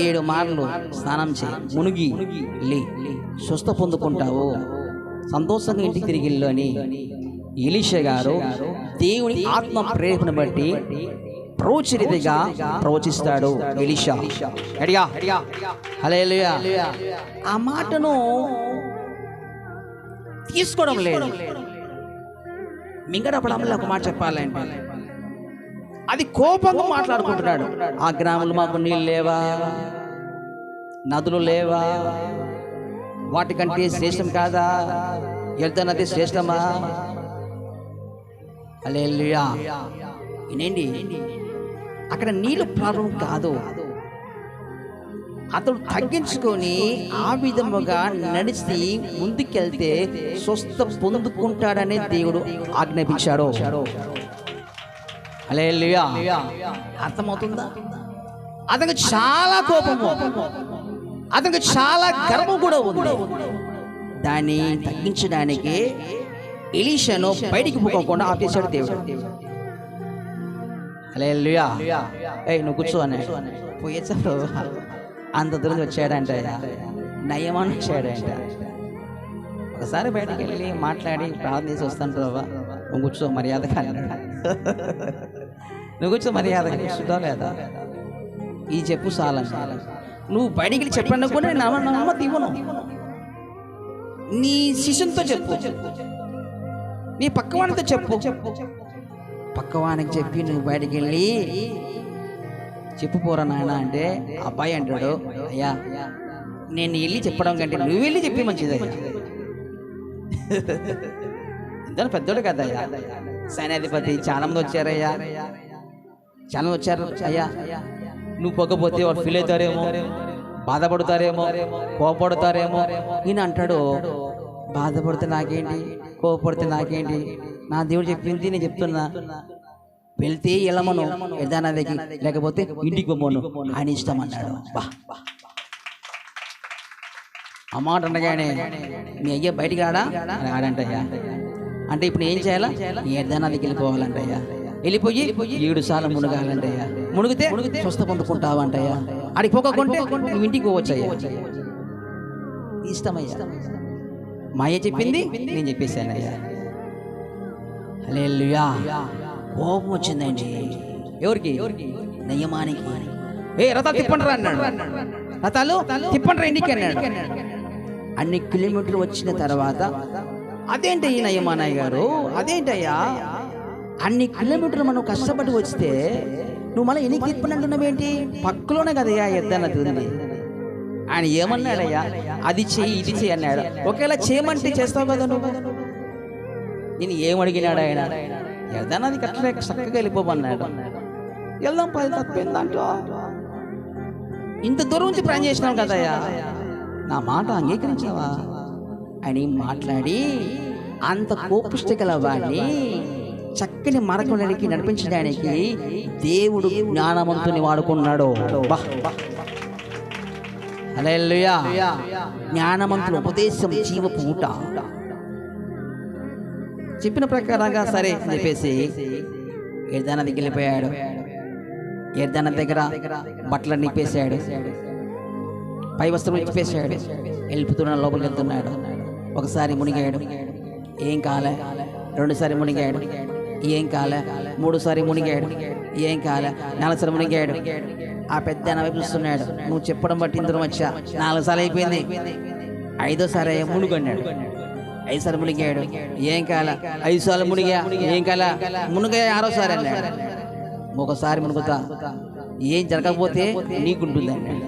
7 మార్లు స్నానం చేయి, మునిగి లే, స్వస్థ పొందుకుంటావు, సంతోషంగా ఇంటికి తిరిగి వెళ్ళు అని ఎలీషా గారు దేవుని ఆత్మ ప్రేరేపణ బట్టి ప్రవచరితగా ప్రవచిస్తాడు ఎలీషా. హల్లెలూయా. ఆ మాటను తీసుకోవడం లేదు. మింగడపడంలో ఒక మాట చెప్పాలంటే అది కోపంగా మాట్లాడుకుంటున్నాడు. ఆ గ్రామంలో మాకు నీళ్ళు లేవా, నదులు లేవా, వాటికంటే శ్రేష్టం కాదా, యర్దన్ నది శ్రేష్టమా? హల్లెలూయా. వినండి, అక్కడ నీళ్ళు ప్రాబ్లం కాదు. అతడు తగ్గించుకొని ఆ విధముగా నడిచి ముందుకెళ్తే స్వస్థ పొందుకుంటాడనే దేవుడు ఆజ్ఞాపించాడు. హల్లెలూయా. అర్థమవుతుందా? అతనికి చాలా కోపము, అతనికి చాలా గర్వం కూడా ఉంది. దాన్ని తగ్గించడానికి ఎలీషాను బయటికి పోకుండా ఆపేశాడు దేవుడు. హల్లెలూయా. ఏయ్ నువ్వు కూర్చో అన్నాడు. పోయేసాడు. అంత దూరం వచ్చాడంట, నయమాన్ని వచ్చాడంట. ఒకసారి బయటకు వెళ్ళి మాట్లాడి ప్రార్థన చేసి వస్తాను ప్రభా, నువ్వు కూర్చో మర్యాదగా అన్నాడు. నువ్వు కూర్చో మర్యాదగా కూర్చుంటా లేదా, ఈ చెప్పు చాలా. నువ్వు బయటికి వెళ్ళి చెప్పండి కూడా నేను నమ్మతి ఇవ్వను. నీ శిష్యునితో చెప్పు, నీ పక్కవానితో చెప్పు. పక్కవానికి చెప్పి నువ్వు బయటికి వెళ్ళి చెప్పుపోరా నాయన అంటే అబ్బాయి అంటాడు, అయ్యా నేను వెళ్ళి చెప్పడం కంటే నువ్వు వెళ్ళి చెప్పి మంచిది. ఎంత పెద్దోడు కదా అయ్యా, సైన్యాధిపతి, చాలా మంది వచ్చారయ్యా, చాలా మంది వచ్చారు అయ్యా. నువ్వు పోకపోతే వాళ్ళు ఫీల్ అవుతారేమో, బాధపడతారేమో, కోపడతారేమో. ఈయన అంటాడు, బాధపడితే నాకేంటి, కోపడితే నాకేంటి, నా దేవుడు చెప్పింది నేను చెప్తున్నా. వెళ్తే వెళ్ళమను యర్దన్ నదికి, లేకపోతే ఇంటికి పోమను, ఆయన ఇష్టం అన్నాడు. ఆ మాట అనగానే మీ అయ్యా బయటికి రాడా అని ఆడంటయ్యా. అంటే ఇప్పుడు ఏం చేయాలా, యర్దన్ నదికి వెళ్ళిపోవాలంటయ్యా. వెళ్ళిపోయి 7 సార్లు మునగాలంటయ్యా. మునిగితే స్వస్థ పొందుకుంటావు అంటయ్యా. ఆడికి పోకుంటే నువ్వు ఇంటికి పోవచ్చయ్యా, ఇష్టమయ్యా. మా అయ్య చెప్పింది నేను చెప్పేశానయ్యా. హల్లెలూయా. కోపం వచ్చిందండి. ఎవరికి? నయమానికి. రథాలు తిప్పండి అన్నాడు. రథాలు తిప్పండి ఇంటికి అన్నాడు. అన్ని కిలోమీటర్లు వచ్చిన తర్వాత అదేంటి నయమానయ్య గారు, అదేంటయ్యా అన్ని కిలోమీటర్లు మనం కష్టపడి వస్తే నువ్వు మళ్ళీ ఎన్ని తిప్పని అంటున్నావేంటి, పక్కలోనే కదయ్యా యర్దన్ నది ఉంది. ఆయన ఏమన్నాడయ్యా, అది చెయ్యి ఇది చెయ్యి అన్నాడు. ఒకవేళ చేయమంటే చేస్తావు కదా నువ్వు. నేను ఏమడిగినాడు ఆయన, యర్దన్ నదికి అట్లే చక్కగా వెళ్ళిపోమన్నాడు. వెళ్దాం పది తప్పింది దాంట్లో, ఇంత దూరం నుంచి ప్రయాణం చేసినాం కదయ్యా, నా మాట అంగీకరించావా అని మాట్లాడి అంత కోపిష్టి గల వాడిని చక్కని మార్గంలోనికి నడిపించడానికి దేవుడు జ్ఞానవంతుని వాడుకున్నాడు. హల్లెలూయా. జ్ఞానవంతుల ఉపదేశం జీవపు ఊట. చెప్పిన ప్రకారంగా సరే అని చెప్పేసి యర్దన్ నదికి వెళ్ళిపోయాడు. యర్దన్ నది దగ్గర బట్టలు నిప్పేశాడు, పై వస్త్రం నిప్పేశాడు. వెళ్ళిపోతున్న లోపలికి వెళ్తున్నాడు. ఒకసారి మునిగాడు, ఏం కాలే. 2 సారి మునిగాడు, ఏం కాలే. 3 సారి మునిగాడు, ఏం కాలే. 4 సారి మునిగాడు. ఆ పెద్ద వైపు చూస్తున్నాడు. నువ్వు చెప్పడం బట్టి ఇందులో వచ్చా, 4 సార్లు అయిపోయింది. 5వ సారి మునుగన్నాడు. 5 సార్లు మునిగాడు, ఏం కాల. 5 సార్లు మునిగా, ఏం కాల. మునిగా 6వ సారి అన్నాడు. ఒకసారి మునుగుతా, ఏం జరగకపోతే నీకుంటుంది అన్నాడు.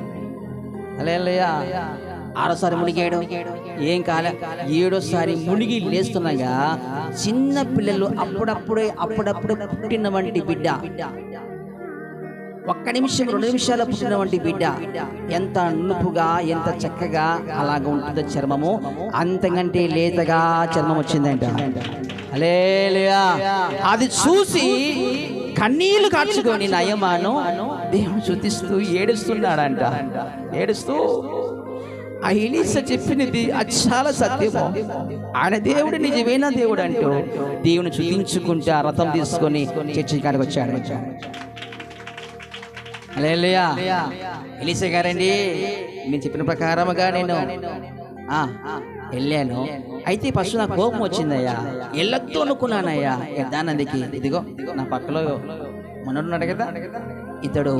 హల్లెలూయా. 6వ సారి మునిగాడు, ఏం కాల. 7వ సారి మునిగి లేస్తున్నాగా చిన్న పిల్లలు అప్పుడప్పుడే పుట్టిన వంటి బిడ్డ, 1 నిమిషం 2 నిమిషాలు పుట్టిన వంటి బిడ్డ ఎంత నునుపుగా ఎంత చక్కగా అలాగ ఉంటుందో చర్మము, అంతకంటే లేతగా చర్మం వచ్చిందంట. హల్లెలూయా. అది చూసి కన్నీళ్లు కార్చుకొని నయమాను దేవుని స్తుతిస్తూ ఏడుస్తున్నాడంట. ఏడుస్తూ ఆ ఎలీషా చెప్పినది అది చాలా సత్యము. ఆయన దేవుడు నిజమైన దేవుడు అంటూ దేవుని చూపించుకుంటే ఆ రథం తీసుకొని చర్చి కాడికి వచ్చాడు. హల్లెలూయా. ఎలీషా గారండి, మీరు చెప్పిన ప్రకారముగా నేను వెళ్ళాను. అయితే ఫస్ట్ నాకు కోపం వచ్చిందయ్యా, వెళ్ళొద్దు అనుకున్నానయ్యా దానందుకి. ఇదిగో నా పక్కలో మనన్నాడు కదా, ఇతడు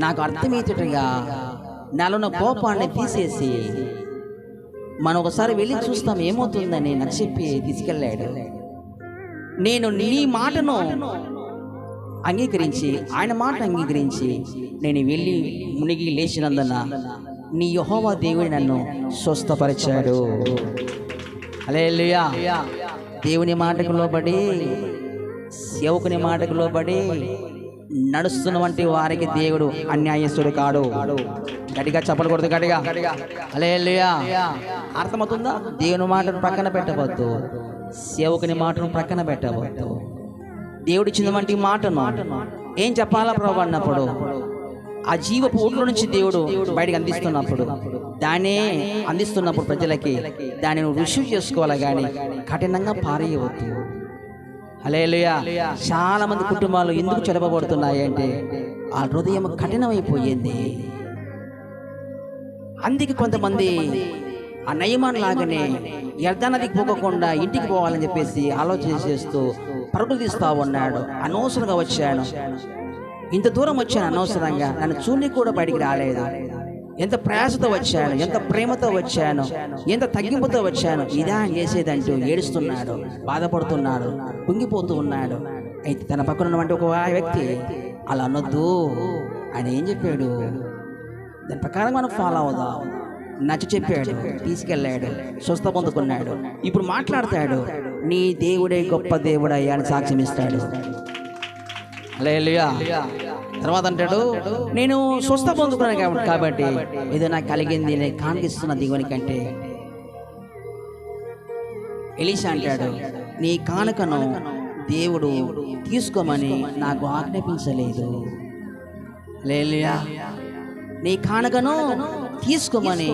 నాకు అర్థమవుతుగా నాలో ఉన్న కోపాన్ని తీసేసి మనం ఒకసారి వెళ్ళి చూస్తాం ఏమవుతుందని నాకు చెప్పి తీసుకెళ్ళాడు. నేను నీ మాటను అంగీకరించి, ఆయన మాట అంగీకరించి నేను వెళ్ళి మునిగి లేచినందున నీ యెహోవా దేవుడు నన్ను స్వస్థపరిచాడు. హల్లెలూయా. దేవుని మాటకు లోబడి, సేవకుని మాటకు లోబడి నడుస్తున్న వంటి వారికి దేవుడు అన్యాయస్తుడు కాడు. గట్టిగా చప్పలు కొడుతూ గట్టిగా హల్లెలూయా. అర్థమవుతుందా? దేవుని మాటను ప్రక్కన పెట్టవద్దు, సేవకుని మాటను ప్రక్కన పెట్టవద్దు. దేవుడు ఇచ్చిన వంటి మాటను ఏం చెప్పాలా ప్రభు అన్నప్పుడు, ఆ జీవపు ఊట్లో నుంచి దేవుడు బయటకు అందిస్తున్నప్పుడు, దాన్నే అందిస్తున్నప్పుడు ప్రజలకి దాన్ని రుచి చేసుకోవాలి, కానీ కఠినంగా పారేయవద్దు. హల్లెలూయా. చాలా మంది కుటుంబాలు ఎందుకు చెడపబడుతున్నాయి అంటే ఆ హృదయం కఠినమైపోయింది. అందుకే కొంతమంది ఆ నయమాన్ లాగానే యర్దానదికి పోకుండా ఇంటికి పోవాలని చెప్పేసి ఆలోచన చేస్తూ పరుగులు తీస్తా ఉన్నాడు. అనవసరంగా వచ్చాను, ఇంత దూరం వచ్చాను అనవసరంగా, నన్ను చూని కూడా బయటికి రాలేదు. ఎంత ప్రయాసతో వచ్చాను, ఎంత ప్రేమతో వచ్చాను, ఎంత తగ్గింపుతో వచ్చాను, ఇదా చేసేదంటూ ఏడుస్తున్నాడు, బాధపడుతున్నాడు, కుంగిపోతూ ఉన్నాడు. అయితే తన పక్కన ఉన్నటువంటి ఒక వ్యక్తి అలా అనొద్దు అని ఏం చెప్పాడు, దాని ప్రకారం మనం ఫాలో అవుదాం నచ్చ చెప్పాడు, తీసుకెళ్ళాడు, స్వస్థ పొందుకున్నాడు. ఇప్పుడు మాట్లాడతాడు, నీ దేవుడే గొప్ప దేవుడయ్యా అని సాక్ష్యం ఇస్తాడు. హల్లెలూయా. తర్వాత అంటాడు, నేను స్వస్థ పొందుకున్నాను కాబట్టి ఏదో నాకు కలిగింది నేను కానిస్తున్న దేవుని కంటే. ఎలీషా అంటాడు, నీ కానుకను దేవుడు తీసుకోమని నాకు ఆజ్ఞాపించలేదు. హల్లెలూయా. నీ కానుకను తీసుకోమని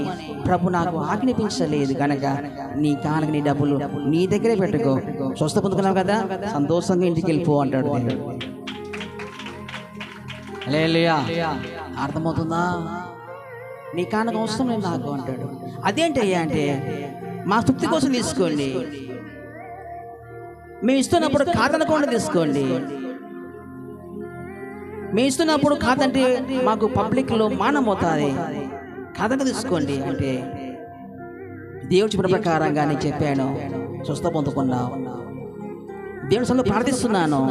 ప్రభు నాకు ఆజ్ఞాపించలేదు కనుక నీ కానుక, నీ డబ్బులు నీ దగ్గరే పెట్టుకో, స్వస్థ పొందుకున్నావు కదా, సంతోషంగా ఇంటికి వెళ్ళిపో అంటాడు దేవుడు. హల్లెలూయా. అర్థమవుతుందా? నీ కానుక అవసరం లేదు నాకు అంటాడు. అదేంటయ్యా అంటే, మా తృప్తి కోసం తీసుకోండి, మేము ఇస్తున్నప్పుడు కాదనకుండా తీసుకోండి, మేము ఇస్తున్నప్పుడు కాదంటే మాకు పబ్లిక్లో మానం అవుతుంది, కాదన తీసుకోండి అంటే దేవుడి చెప్పిన ప్రకారంగా నేను చెప్పాను, స్వస్థ పొందుకున్నావు. దేవుని సన్నిధిలో ప్రార్థిస్తున్నాను,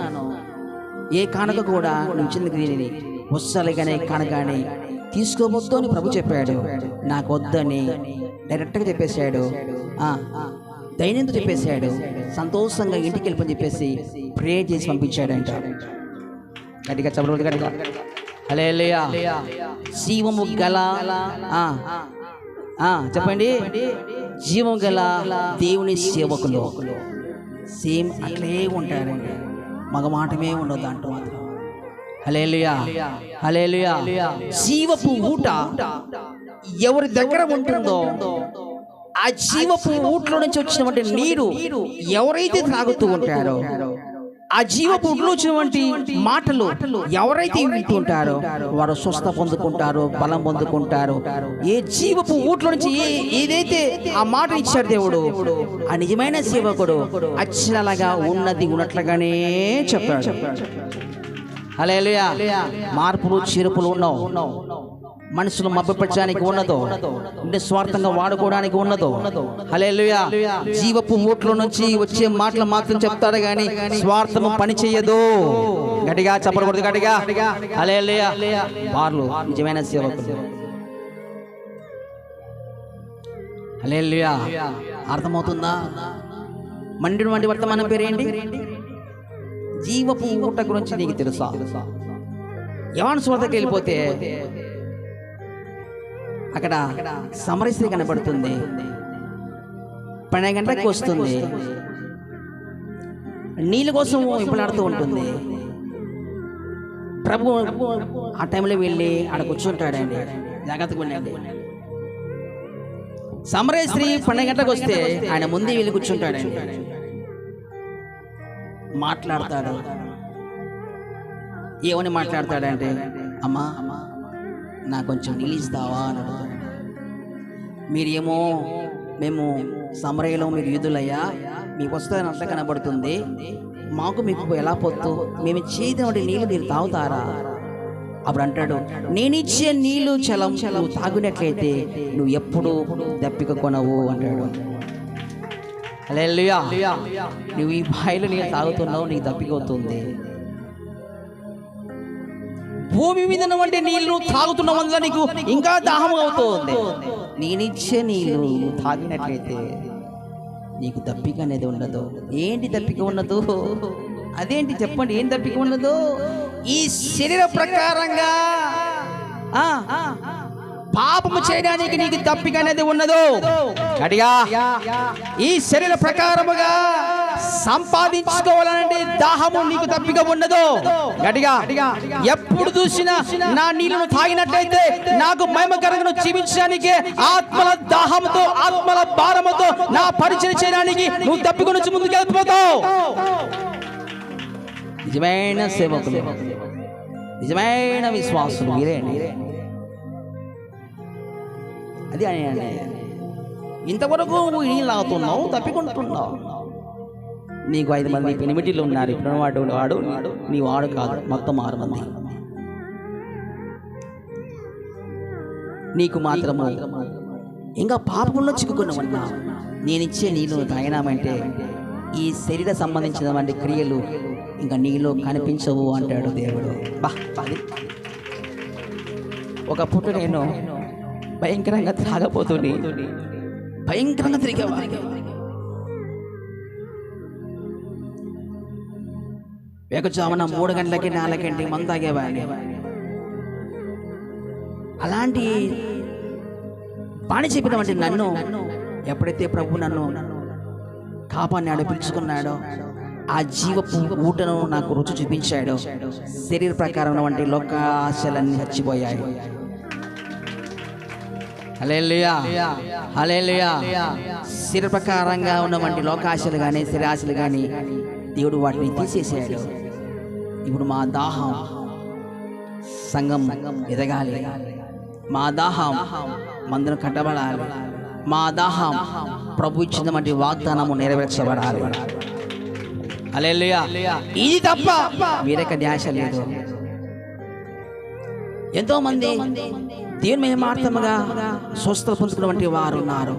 ఏ కానుక కూడా నువ్వు చిన్నది వస్తలేగానే కానుకని తీసుకోవద్దు అని ప్రభు చెప్పాడు. నాకు వద్దని డైరెక్ట్గా చెప్పేశాడు, దైనంతో చెప్పేశాడు, సంతోషంగా ఇంటికి వెళ్ళిపోని చెప్పేసి ప్రే చేసి పంపించాడంట. గట్టిగా చెప్పలేదు గట్టిగా హల్లెలూయా. జీవము గల చెప్పండి, జీవము గల దేవుని సేవకులు సేమ్ అట్లే ఉంటారండి, మగ మాటమే ఉండదు అంటూ మాత్రం. హల్లెలూయా. హల్లెలూయా. జీవపు ఊట ఎవరి దగ్గర ఉంటుందో, ఆ జీవపు ఊట్లో నుంచి వచ్చినటువంటి నీరు ఎవరైతే తాగుతూ ఉంటారో, ఆ జీవపు ఊట్లో వచ్చినటువంటి మాటలు ఎవరైతే వింటుంటారో వారు స్వస్థ పొందుకుంటారు, బలం పొందుకుంటారు. ఏ జీవపు ఊట్లో నుంచి ఏదైతే ఆ మాట ఇచ్చాడు దేవుడు, ఆ నిజమైన సేవకుడు అచ్చలగా ఉన్నది ఉన్నట్లుగానే చెప్పాడు. హల్లెలూయా. మార్పులు చేర్పులు ఉన్నావు, మనుషులు మభ్యపరచడానికి ఉన్నదో, నిస్వార్థంగా వాడుకోవడానికి ఉన్నదో. హల్లెలూయా. జీవపు ఊట్లో నుంచి వచ్చే మాటలు మాత్రం చెప్తాడు కానీ స్వార్థము పని చెయ్యదు. గట్టిగా చెప్పకూడదు, గట్టిగా హల్లెలూయా. వారు నిజమైన సేవకులు. హల్లెలూయా. అర్థమవుతుందా? మండి వంటి వర్తమానం పేరేంటి? జీవపు ఊట గురించి నీకు తెలుసా? యోహాను సువార్తకి వెళ్ళిపోతే అక్కడ సమరయ స్త్రీ కనబడుతుంది, 12 గంటలకు వస్తుంది, నీళ్ళ కోసం ఇంపలాడుతూ ఉంటుంది. ప్రభు ఆ టైంలో వెళ్ళి ఆడ కూర్చుంటాడండి, జాగ్రత్తగా ఉండండి. సమరయ స్త్రీ 12 గంటలకు వస్తే ఆయన ముందే వెళ్ళి కూర్చుంటాడండి. మాట్లాడతాడు. ఏమని మాట్లాడతాడంటే, అమ్మా నాకు కొంచెం నీళ్ళు ఇస్తావా అని అడుగుతాడు. మీరేమో మేము సమరయలో మీరు యూదులయ్యా, మీకు వస్తుందని అట్లా కనబడుతుంది, మీకు ఎలా పొత్తు, మేము చేతినటువంటి నీళ్ళు మీరు తాగుతారా? అప్పుడు అంటాడు, నేనిచ్చే నీళ్ళు చలం నువ్వు తాగినట్లయితే నువ్వు ఎప్పుడు దప్పిక కొనవు అంటాడు. హల్లెలూయా. నువ్వు ఈ బావిలో నీళ్ళు తాగుతున్నావు, నీకు దప్పిక అవుతుంది. భూమి మీద వంటి నీళ్లు తాగుతున్న వల్ల నీకు ఇంకా దాహం అవుతుంది. నేనిచ్చే నీళ్ళు తాగినట్లయితే నీకు దప్పిక అనేది ఉండదు. ఏంటి దప్పిక ఉండదు? అదేంటి చెప్పండి, ఏం దప్పిక ఉండదు? ఈ శరీర ప్రకారంగా పాపము చేయడానికి నీకు దప్పిక అనేది ఉండదు. గట్టిగా, ఈ శరీర ప్రకారముగా సంపాదించుకోవాలంటే దాహము నీకు దప్పిక ఉండదు. గట్టిగా, ఎప్పుడు చూసినా నా నీళ్లను తాగినట్లయితే నాకు మహిమకరంగా జీవించడానికి ఆత్మల దాహంతో ఆత్మల భారముతో నా పరిచయం చేయడానికి నువ్వు దప్పిక నుంచి ముందుకు వెళ్ళిపోతావు. నిజమైన సేవకులు, నిజమైన విశ్వాసులు మీరే. అది అని ఇంతవరకు నువ్వు నీళ్ళు తాగుతున్నావు, తప్పికొంటున్నావు. నీకు 5 మంది పెనిమిటిలు ఉన్నారు. ఇప్పుడు వాడు నీ వాడు కాదు, మొత్తం 6 మంది. నీకు మాత్రము ఇంకా పాపంలో చిక్కుకున్నావన్నా. నేనిచ్చే నీళ్ళు తాగినామంటే ఈ శరీర సంబంధించినటువంటి క్రియలు ఇంకా నీలో కనిపించవు అంటాడు దేవుడు. ఒక పూట నేను భయంకరంగా తాగపోతుంది, భయంకరంగా తిరిగేవాడిని. వేకుజామున 3 గంటలకి 4 గంటలకి మందు తాగేవాడిని. అలాంటి పాని చెప్పినటువంటి నన్ను ఎప్పుడైతే ప్రభు నన్ను కాపాడినాడో, పిలుచుకున్నాడో, ఆ జీవపు ఊటను నాకు రుచి చూపించాడు. శరీర ప్రకారం వంటి లోక ఆశలన్నీ చచ్చిపోయాయి. హల్లెలూయా, హల్లెలూయా. శరీర ప్రకారంగా ఉన్నటువంటి లోకాశలు కానీ శరీరాశలు కానీ దేవుడు వాటిని తీసేసాడు. ఇప్పుడు మా దాహం సంఘం ఎదగాలి, మా దాహం మందిరం కట్టబడాలి, మా దాహం ప్రభు ఇచ్చినటువంటి వాగ్దానము నెరవేర్చబడాలి. హల్లెలూయా. ఇది తప్ప వేరొక ధ్యాస లేదు. ఎంతో మంది దేవుని మహిమార్థముగా స్వస్థత పొందుకున్నటువంటి వారు ఉన్నారు.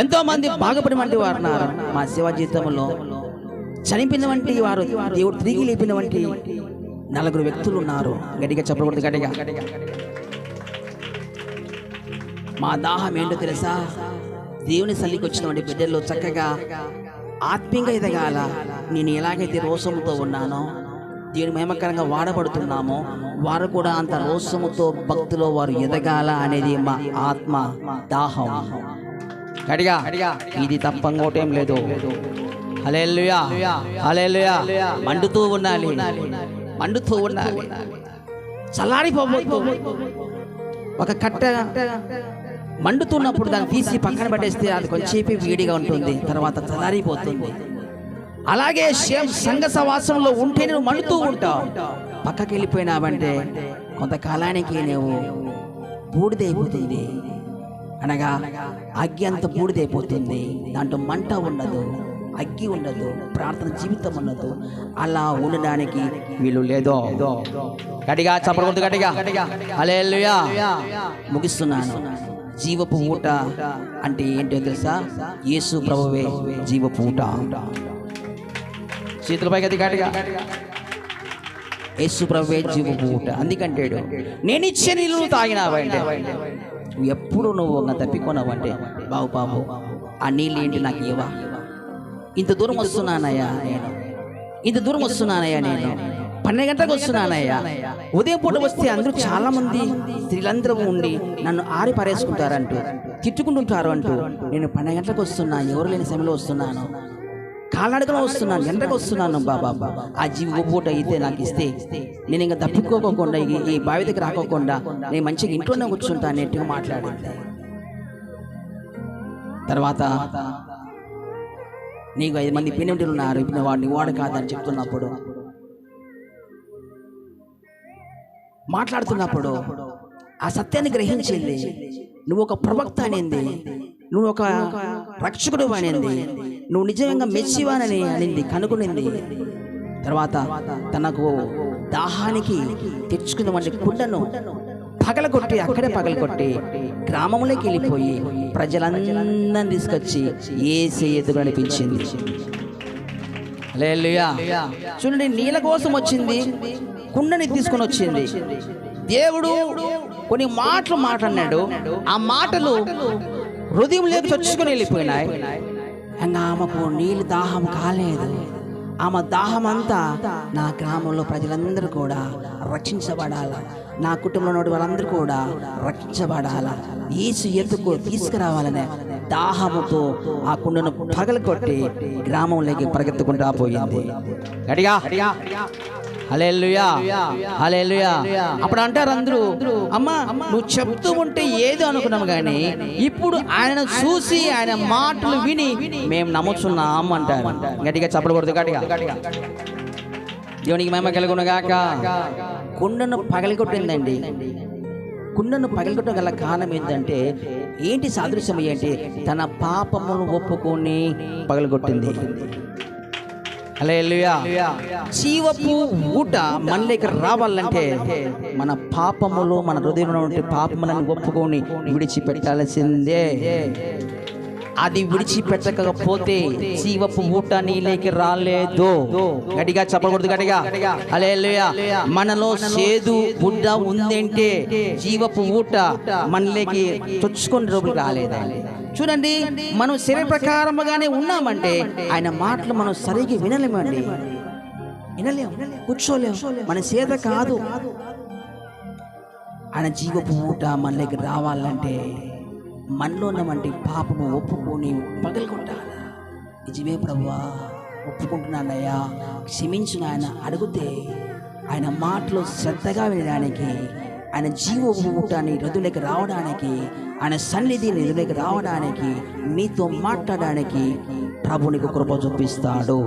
ఎంతో మంది బాగుపడినటువంటి వారు ఉన్నారు. మా సేవా జీవితంలో చనిపోయినటువంటి వారు దేవుడు తిరిగి లేపినటువంటి 4 వ్యక్తులు ఉన్నారు. గట్టిగా చెప్పకూడదు, గట్టిగా. మా దాహం ఏంటో తెలుసా? దేవుని సల్లికి వచ్చినటువంటి బిడ్డల్లో చక్కగా ఆత్మీయంగా ఎదగాల. నేను ఎలాగైతే రోషముతో ఉన్నానో, దేవుని మహిమకరంగా వాడబడుతున్నామో, వారు కూడా అంత రోషముతో భక్తిలో వారు ఎదగాల అనేది మా ఆత్మ దాహం. గట్టిగా, ఇది తప్ప ఇంకోటేం లేదు. హల్లెలూయా, హల్లెలూయా. మండుతూ ఉండాలి, మండుతూ ఉండాలి. చల్లారిపోవద్దు. ఒక కట్ట మండుతున్నప్పుడు దాన్ని తీసి పక్కన పడేస్తే అది కొంచెంసేపు వేడిగా ఉంటుంది, తర్వాత చల్లారిపోతుంది. అలాగే సంఘ సవాసంలో ఉంటే నువ్వు మండుతూ ఉంటావు. పక్కకి వెళ్ళిపోయినావంటే కొంతకాలానికి నువ్వు బూడిదైపోతుంది. అనగా అగ్గి అంత బూడిదైపోతుంది. దాంట్లో మంట ఉండదు, అగ్గి ఉండదు, ప్రార్థన జీవితం ఉండదు. అలా ఉండడానికి వీలు లేదు. గట్టిగా చెప్పకూడదు, గట్టిగా. హల్లెలూయా. ముగిస్తున్నాను. జీవపు ఊట అంటే ఏంటో తెలుసా? యేసు ప్రభువే జీవపు ఊట. చేతులపై గట్టిగా. యేసు ప్రభువే జీవపు ఊట. అందుకంటాడు, నేను ఇచ్చే నీళ్ళు తాగినావంటే ఎప్పుడు నువ్వు తప్పికొన్నావంటే, బాబు ఆ నీళ్ళు ఏంటి నాకు ఇవ్వా? ఇంత దూరం వస్తున్నానయ్యా నేను, ఇంత దూరం వస్తున్నానయ్యా నేను, 12 గంటలకు వస్తున్నానయ్యా. ఉదయం పూట వస్తే అందరూ చాలా మంది స్త్రీలందరూ ఉండి నన్ను ఆరి పారేసుకుంటారంటూ తిట్టుకుంటుంటారు అంటూ, నేను 12 గంటలకు వస్తున్నా, ఎవరు లేని సమయంలో వస్తున్నాను, కాళ్ళనడకలో వస్తున్నాను, ఎండకు వస్తున్నాను. బాబా ఆ జీవి పూట అయితే నాకు ఇస్తే నేను ఇంకా తప్పుకోకుండా ఈ బావి దగ్గర రాకోకుండా నేను మంచిగా ఇంట్లోనే కూర్చుంటాను. నెట్టుగా మాట్లాడింది. తర్వాత నీకు 5 మంది పెనిమిటిలు ఉన్నారు, ఇప్పుడు వాడిని వాడు కాదని చెప్తున్నప్పుడు, మాట్లాడుతున్నప్పుడు ఆ సత్యాన్ని గ్రహించింది. నువ్వు ఒక ప్రవక్త అనింది, నువ్వు ఒక రక్షకుడు అనింది, నువ్వు నిజంగా మెచ్చివానని అనింది, కనుగొనింది. తర్వాత తనకు దాహానికి తెచ్చుకున్నటువంటి కుండను పగలగొట్టి, అక్కడే పగలగొట్టి గ్రామంలోకి వెళ్ళిపోయి ప్రజలందరినీ తీసుకొచ్చి యేసు ఎదుగు నడిపించింది. హల్లెలూయా. చూడండి, నీళ్ళ కోసం వచ్చింది, కుండని తీసుకొని వచ్చింది. దేవుడు కొన్ని మాటలు మాట్లాడినాడు, ఆ మాటలు హృదయంలోకి చొచ్చుకొని వెళ్ళిపోయినాయి. ఇంకా ఆమెకు నీళ్ళు దాహం కాలేదు. ఆమె దాహం అంతా నా గ్రామంలో ప్రజలందరూ కూడా రక్షించబడాల, నా కుటుంబంలో ఉన్న వాళ్ళందరూ కూడా రక్షించబడాల, యేసు ఎత్తుకు తీసుకురావాలనే దాహముతో ఆ కుండను పగలగొట్టి గ్రామంలోకి పరిగెత్తుకుంటా పోయింది. గడిగా హల్లెలూయా, హల్లెలూయా. అప్పుడు అంటారు అందరూ, అమ్మా నువ్వు చెప్తూ ఉంటే ఏదో అనుకున్నాము, కానీ ఇప్పుడు ఆయనను చూసి ఆయన మాటలు విని మేము నమ్ముతున్నాం అంటారు. గట్టిగా చప్పలు కొడుతూ గట్టిగా దేవునికి మహిమ కలుగును గాక. కుండను పగలగొట్టిందండి. కుండను పగలగొట్టడం గల కారణం ఏంటంటే, ఏంటి సాదృశ్యం ఏంటి? తన పాపమును ఒప్పుకొని పగలగొట్టింది. హల్లెలూయా. జీవపు ఊట మనలోకి రావాలంటే మన పాపములు, మన హృదయంలో ఉంటే పాపములను ఒప్పుకొని విడిచిపెట్టాల్సిందే. అది విడిచిపెట్టకపోతే జీవపు ఊట నీలోకి రాలేదు. గట్టిగా చెప్పకూడదు, గట్టిగా హల్లెలూయా. మనలో సేదు బుడ్డ ఉందంటే జీవపు ఊట మనలోకి చొచ్చుకొని రోజులు రాలేదండి. చూడండి, మనం శరీర ప్రకారముగానే ఉన్నామంటే ఆయన మాటలు మనం సరిగ్గా వినలేమండి, వినలేము, కూర్చోలేము. మన చేత కాదు. ఆయన జీవపు ఊట మనలోకి రావాలంటే మనలో ఉన్నటువంటి పాపము ఒప్పుకొని పగలగొట్టాలి. నిజమే ప్రభువా, ఒప్పుకుంటున్నానయ్యా, క్షమించు నాయన అడిగితే ఆయన మాటలు శ్రద్ధగా వినడానికి, ఆయన జీవపు ఊటాన్ని హృదయంలోకి రావడానికి, ఆయన సన్నిధిని హృదయంలోకి రావడానికి, నీతో మాట్లాడడానికి ప్రభు నీకు కృప చూపిస్తాడు.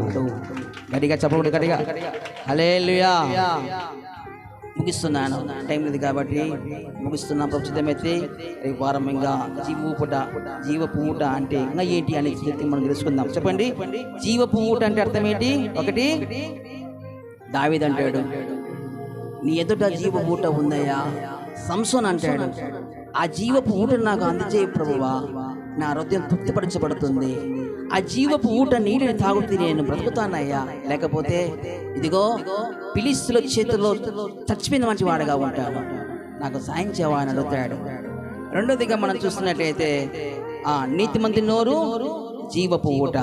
గట్టిగా చెప్పకూడదు, గట్టిగా హల్లెలూయా. ముగిస్తున్నాను, టైం లేదు కాబట్టి ముగిస్తున్నాం. ప్రస్తుతమైతే రేపు వారం ఇంకా జీవపు ఊట అంటే ఇంకా ఏంటి అని మనం తెలుసుకుందాం. చెప్పండి, జీవపు ఊట అంటే అర్థం ఏంటి? ఒకటి, దావీదు అంటాడు, నీ ఎదుట జీవపు ఊట ఉందయ్యా. సంసోన్ అంటాడు, ఆ జీవపు ఊటను నాకు అందజేయ ప్రభువా, నా హృదయం తృప్తిపరచబడుతుంది. ఆ జీవపు ఊట నీటిని తాగుతూ నేను బ్రతుకుతానయ్యా, లేకపోతే ఇదిగో ఫిలిష్తీయుల చేతుల్లో చచ్చిపోయిన మంచి వాడుగా ఉంటాను, నాకు సాయం చేయవా అని అడుగుతాడు. రెండోదిగా మనం చూస్తున్నట్లయితే నీతిమంతి నోరు జీవపు ఊట,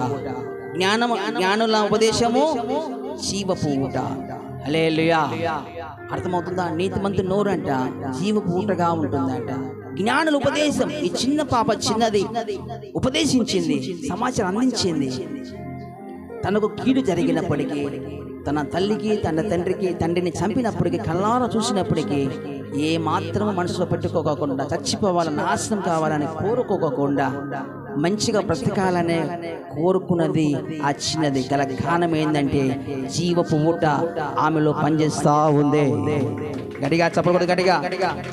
జ్ఞానుల ఉపదేశము జీవపు ఊట. హల్లెలూయా. అర్థమవుతుందా? నీతిమంతి నోరు అంట జీవపు ఊటగా ఉంటుందంట. జ్ఞానుల ఉపదేశం, ఈ చిన్న పాప చిన్నది ఉపదేశించింది, సమాచారం అందించింది. తనకు కీడు జరిగినప్పటికీ, తన తల్లికి తన తండ్రిని చంపినప్పటికీ, కళ్ళారా చూసినప్పటికీ ఏ మాత్రము మనసులో పెట్టుకోకుండా, చచ్చిపోవాలని, నాశనం కావాలని కోరుకోకుండా మంచిగా బ్రతకాలనే కోరుకున్నది ఆ చిన్నది. గల కారణం ఏంటంటే జీవపు ఊట ఆమెలో పనిచేస్తా ఉంది. గట్టిగా చెప్పకూడదు, గట్టిగా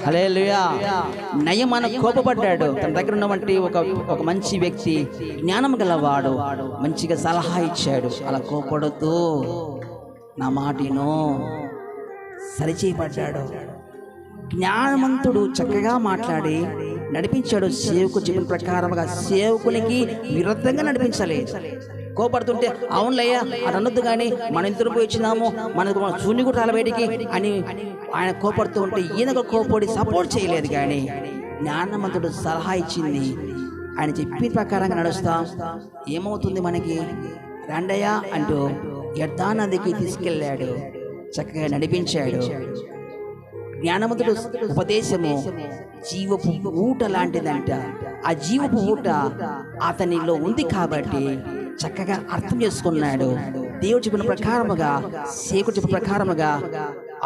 హల్లెలూయా. నయమాన కోపపడ్డాడు. తన దగ్గర ఉన్నటువంటి ఒక మంచి వ్యక్తి, జ్ఞానం గలవాడు, మంచిగా సలహా ఇచ్చాడు, అలా కోపడద్దు, నా మాటను సరిచేయబడ్డాడు. జ్ఞానవంతుడు చక్కగా మాట్లాడి నడిపించాడు. సేవకు చెప్పిన ప్రకారంగా సేవకునికి విరుద్ధంగా నడిపించాలి. కోపడుతుంటే అవునులయ్యా అది అనొద్దు, కానీ మన ఇద్దరు పోయి వచ్చినాము, మనకు శూన్య గుట్టాల బయటికి అని ఆయన కోపడుతూ ఉంటే ఈయనకు కోపడి సపోర్ట్ చేయలేదు. కానీ జ్ఞానవంతుడు సలహా ఇచ్చింది, ఆయన చెప్పిన ప్రకారంగా నడుస్తాం. ఏమవుతుంది మనకి? రండయ్యా అంటూ యర్దా నదికి తీసుకెళ్ళాడు, చక్కగా నడిపించాడు. జ్ఞానవంతుడు ఉపదేశము జీవపు ఊట లాంటిదంట. ఆ జీవపు ఊట అతనిలో ఉంది కాబట్టి చక్కగా అర్థం చేసుకున్నాడు. దేవుడు చెప్పిన ప్రకారముగా, సేవకుడు చెప్పిన ప్రకారముగా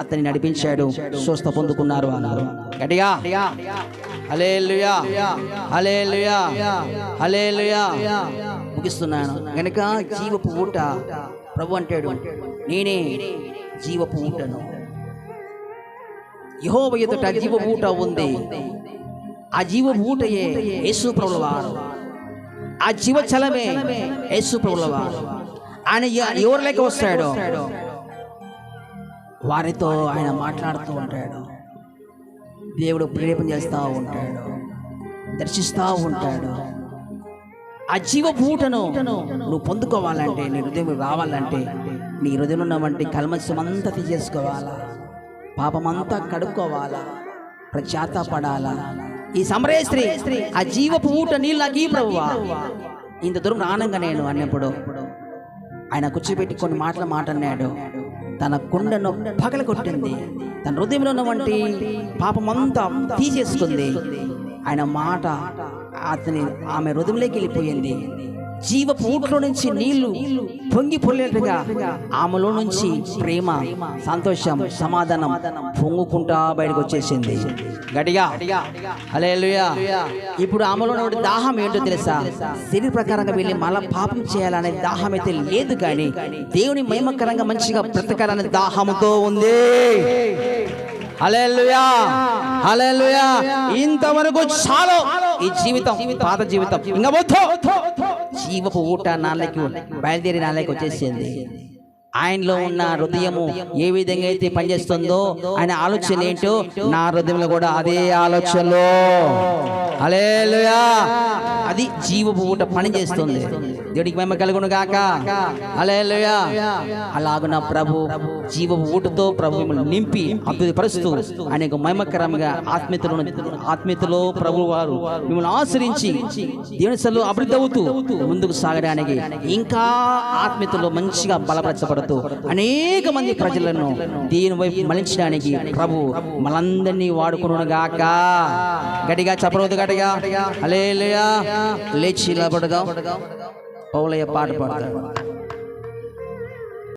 అతన్ని నడిపించాడు. స్వస్థ పొందుకున్నారు అన్నారు. గట్టిగా హల్లెలూయా, హల్లెలూయా, హల్లెలూయా. ముగిస్తున్నాను. గనుక జీవపు ఊట ప్రభు అంటాడు, నేనే జీవపు ఊటను. యెహోవా ఎదుట జీవపు ఊట ఉంది. ఆ జీవపు ఊటయే యేసు ప్రభుల వారు. ఆ జీవచలమే యేసు ప్రభుల వారు. ఆయన ఎవరిలోకి వస్తాడో వారితో ఆయన మాట్లాడుతూ ఉంటాడు. దేవుడు ప్రేరేపణ చేస్తూ ఉంటాడు, దర్శిస్తూ ఉంటాడు. ఆ జీవపు ఊటను నువ్వు పొందుకోవాలంటే, నీ హృదయం రావాలంటే, నీ హృదయంలో ఉన్నవంటి కల్మషం అంతా తీసేసుకోవాలా, పాపమంతా కడుక్కోవాలా, పశ్చాత్తాపడాలా. ఈ సమరయ స్త్రీ ఆ జీవపు ఊట నీళ్ళు నాకు ఈ ప్రభువా, ఇంత దూరం రానంగా నేను అన్నప్పుడు ఆయన కూర్చోబెట్టి కొన్ని మాటలు మాట్లాడినాడు. తన కుండను పగల కొట్టింది, తన హృదయంలో ఉన్నవంటి పాపమంతా తీసేసుకుంది. ఆయన మాట ఆమె హృదయంలోకి వెళ్ళిపోయింది. జీవపు ఊట్లో నుంచి నీళ్లు పొంగి పొల్లేట్టుగా ఆమెలో నుంచి ప్రేమ, సంతోషం, సమాధానం పొంగుకుంటా బయటకు వచ్చేసింది. గట్టిగా హల్లెలూయా. ఇప్పుడు ఆమెలో ఉన్న దాహం ఏంటో తెలుసా? శరీర ప్రకారంగా వెళ్ళి మళ్ళా పాపం చేయాలనే దాహం అయితే లేదు, కానీ దేవుని మహిమకరంగా మంచిగా బ్రతకాలనే దాహంతో ఉంది. హల్లెలూయా, హల్లెలూయా. ఇంతవరకు చాలు ఈ జీవితం, పాత జీవితం ఇంకా వద్దు. జీవపు ఊట నాళ్ళకి బయలుదేరి నాళ్ళకి వచ్చేసింది. ఆయనలో ఉన్న హృదయము ఏ విధంగా అయితే పనిచేస్తుందో, ఆయన ఆలోచన ఏంటో నా హృదయంలో కూడా అదే ఆలోచనలో. హల్లెలూయా. అది జీవపు ఊట పని చేస్తుంది. దేవుడికి మహిమ కలుగును గాక. హల్లెలూయా. అలాగున ప్రభు జీవపు ఊటతో ప్రభు మిమ్మల్ని నింపి అద్భుతపరుస్తూ ఆయనకు మహిమకరంగా ఆత్మీయతలో ప్రభు వారు మిమ్మల్ని ఆశ్రయించి దేవుని సన్నిధిలో అభివృద్ధి అవుతూ ముందుకు సాగడానికి ఇంకా ఆత్మీయతలో మంచిగా బలపరచబడుతూ అనేక మంది ప్రజలను దీని వైపు మలించడానికి ప్రభు మనందరినీ వాడుకును గాక. గట్టిగా చెప్పవద్దు, గట్టిగా హల్లెలూయా. లేచి నిలబడదాం. పౌలయ్య పాట పాడతాడు.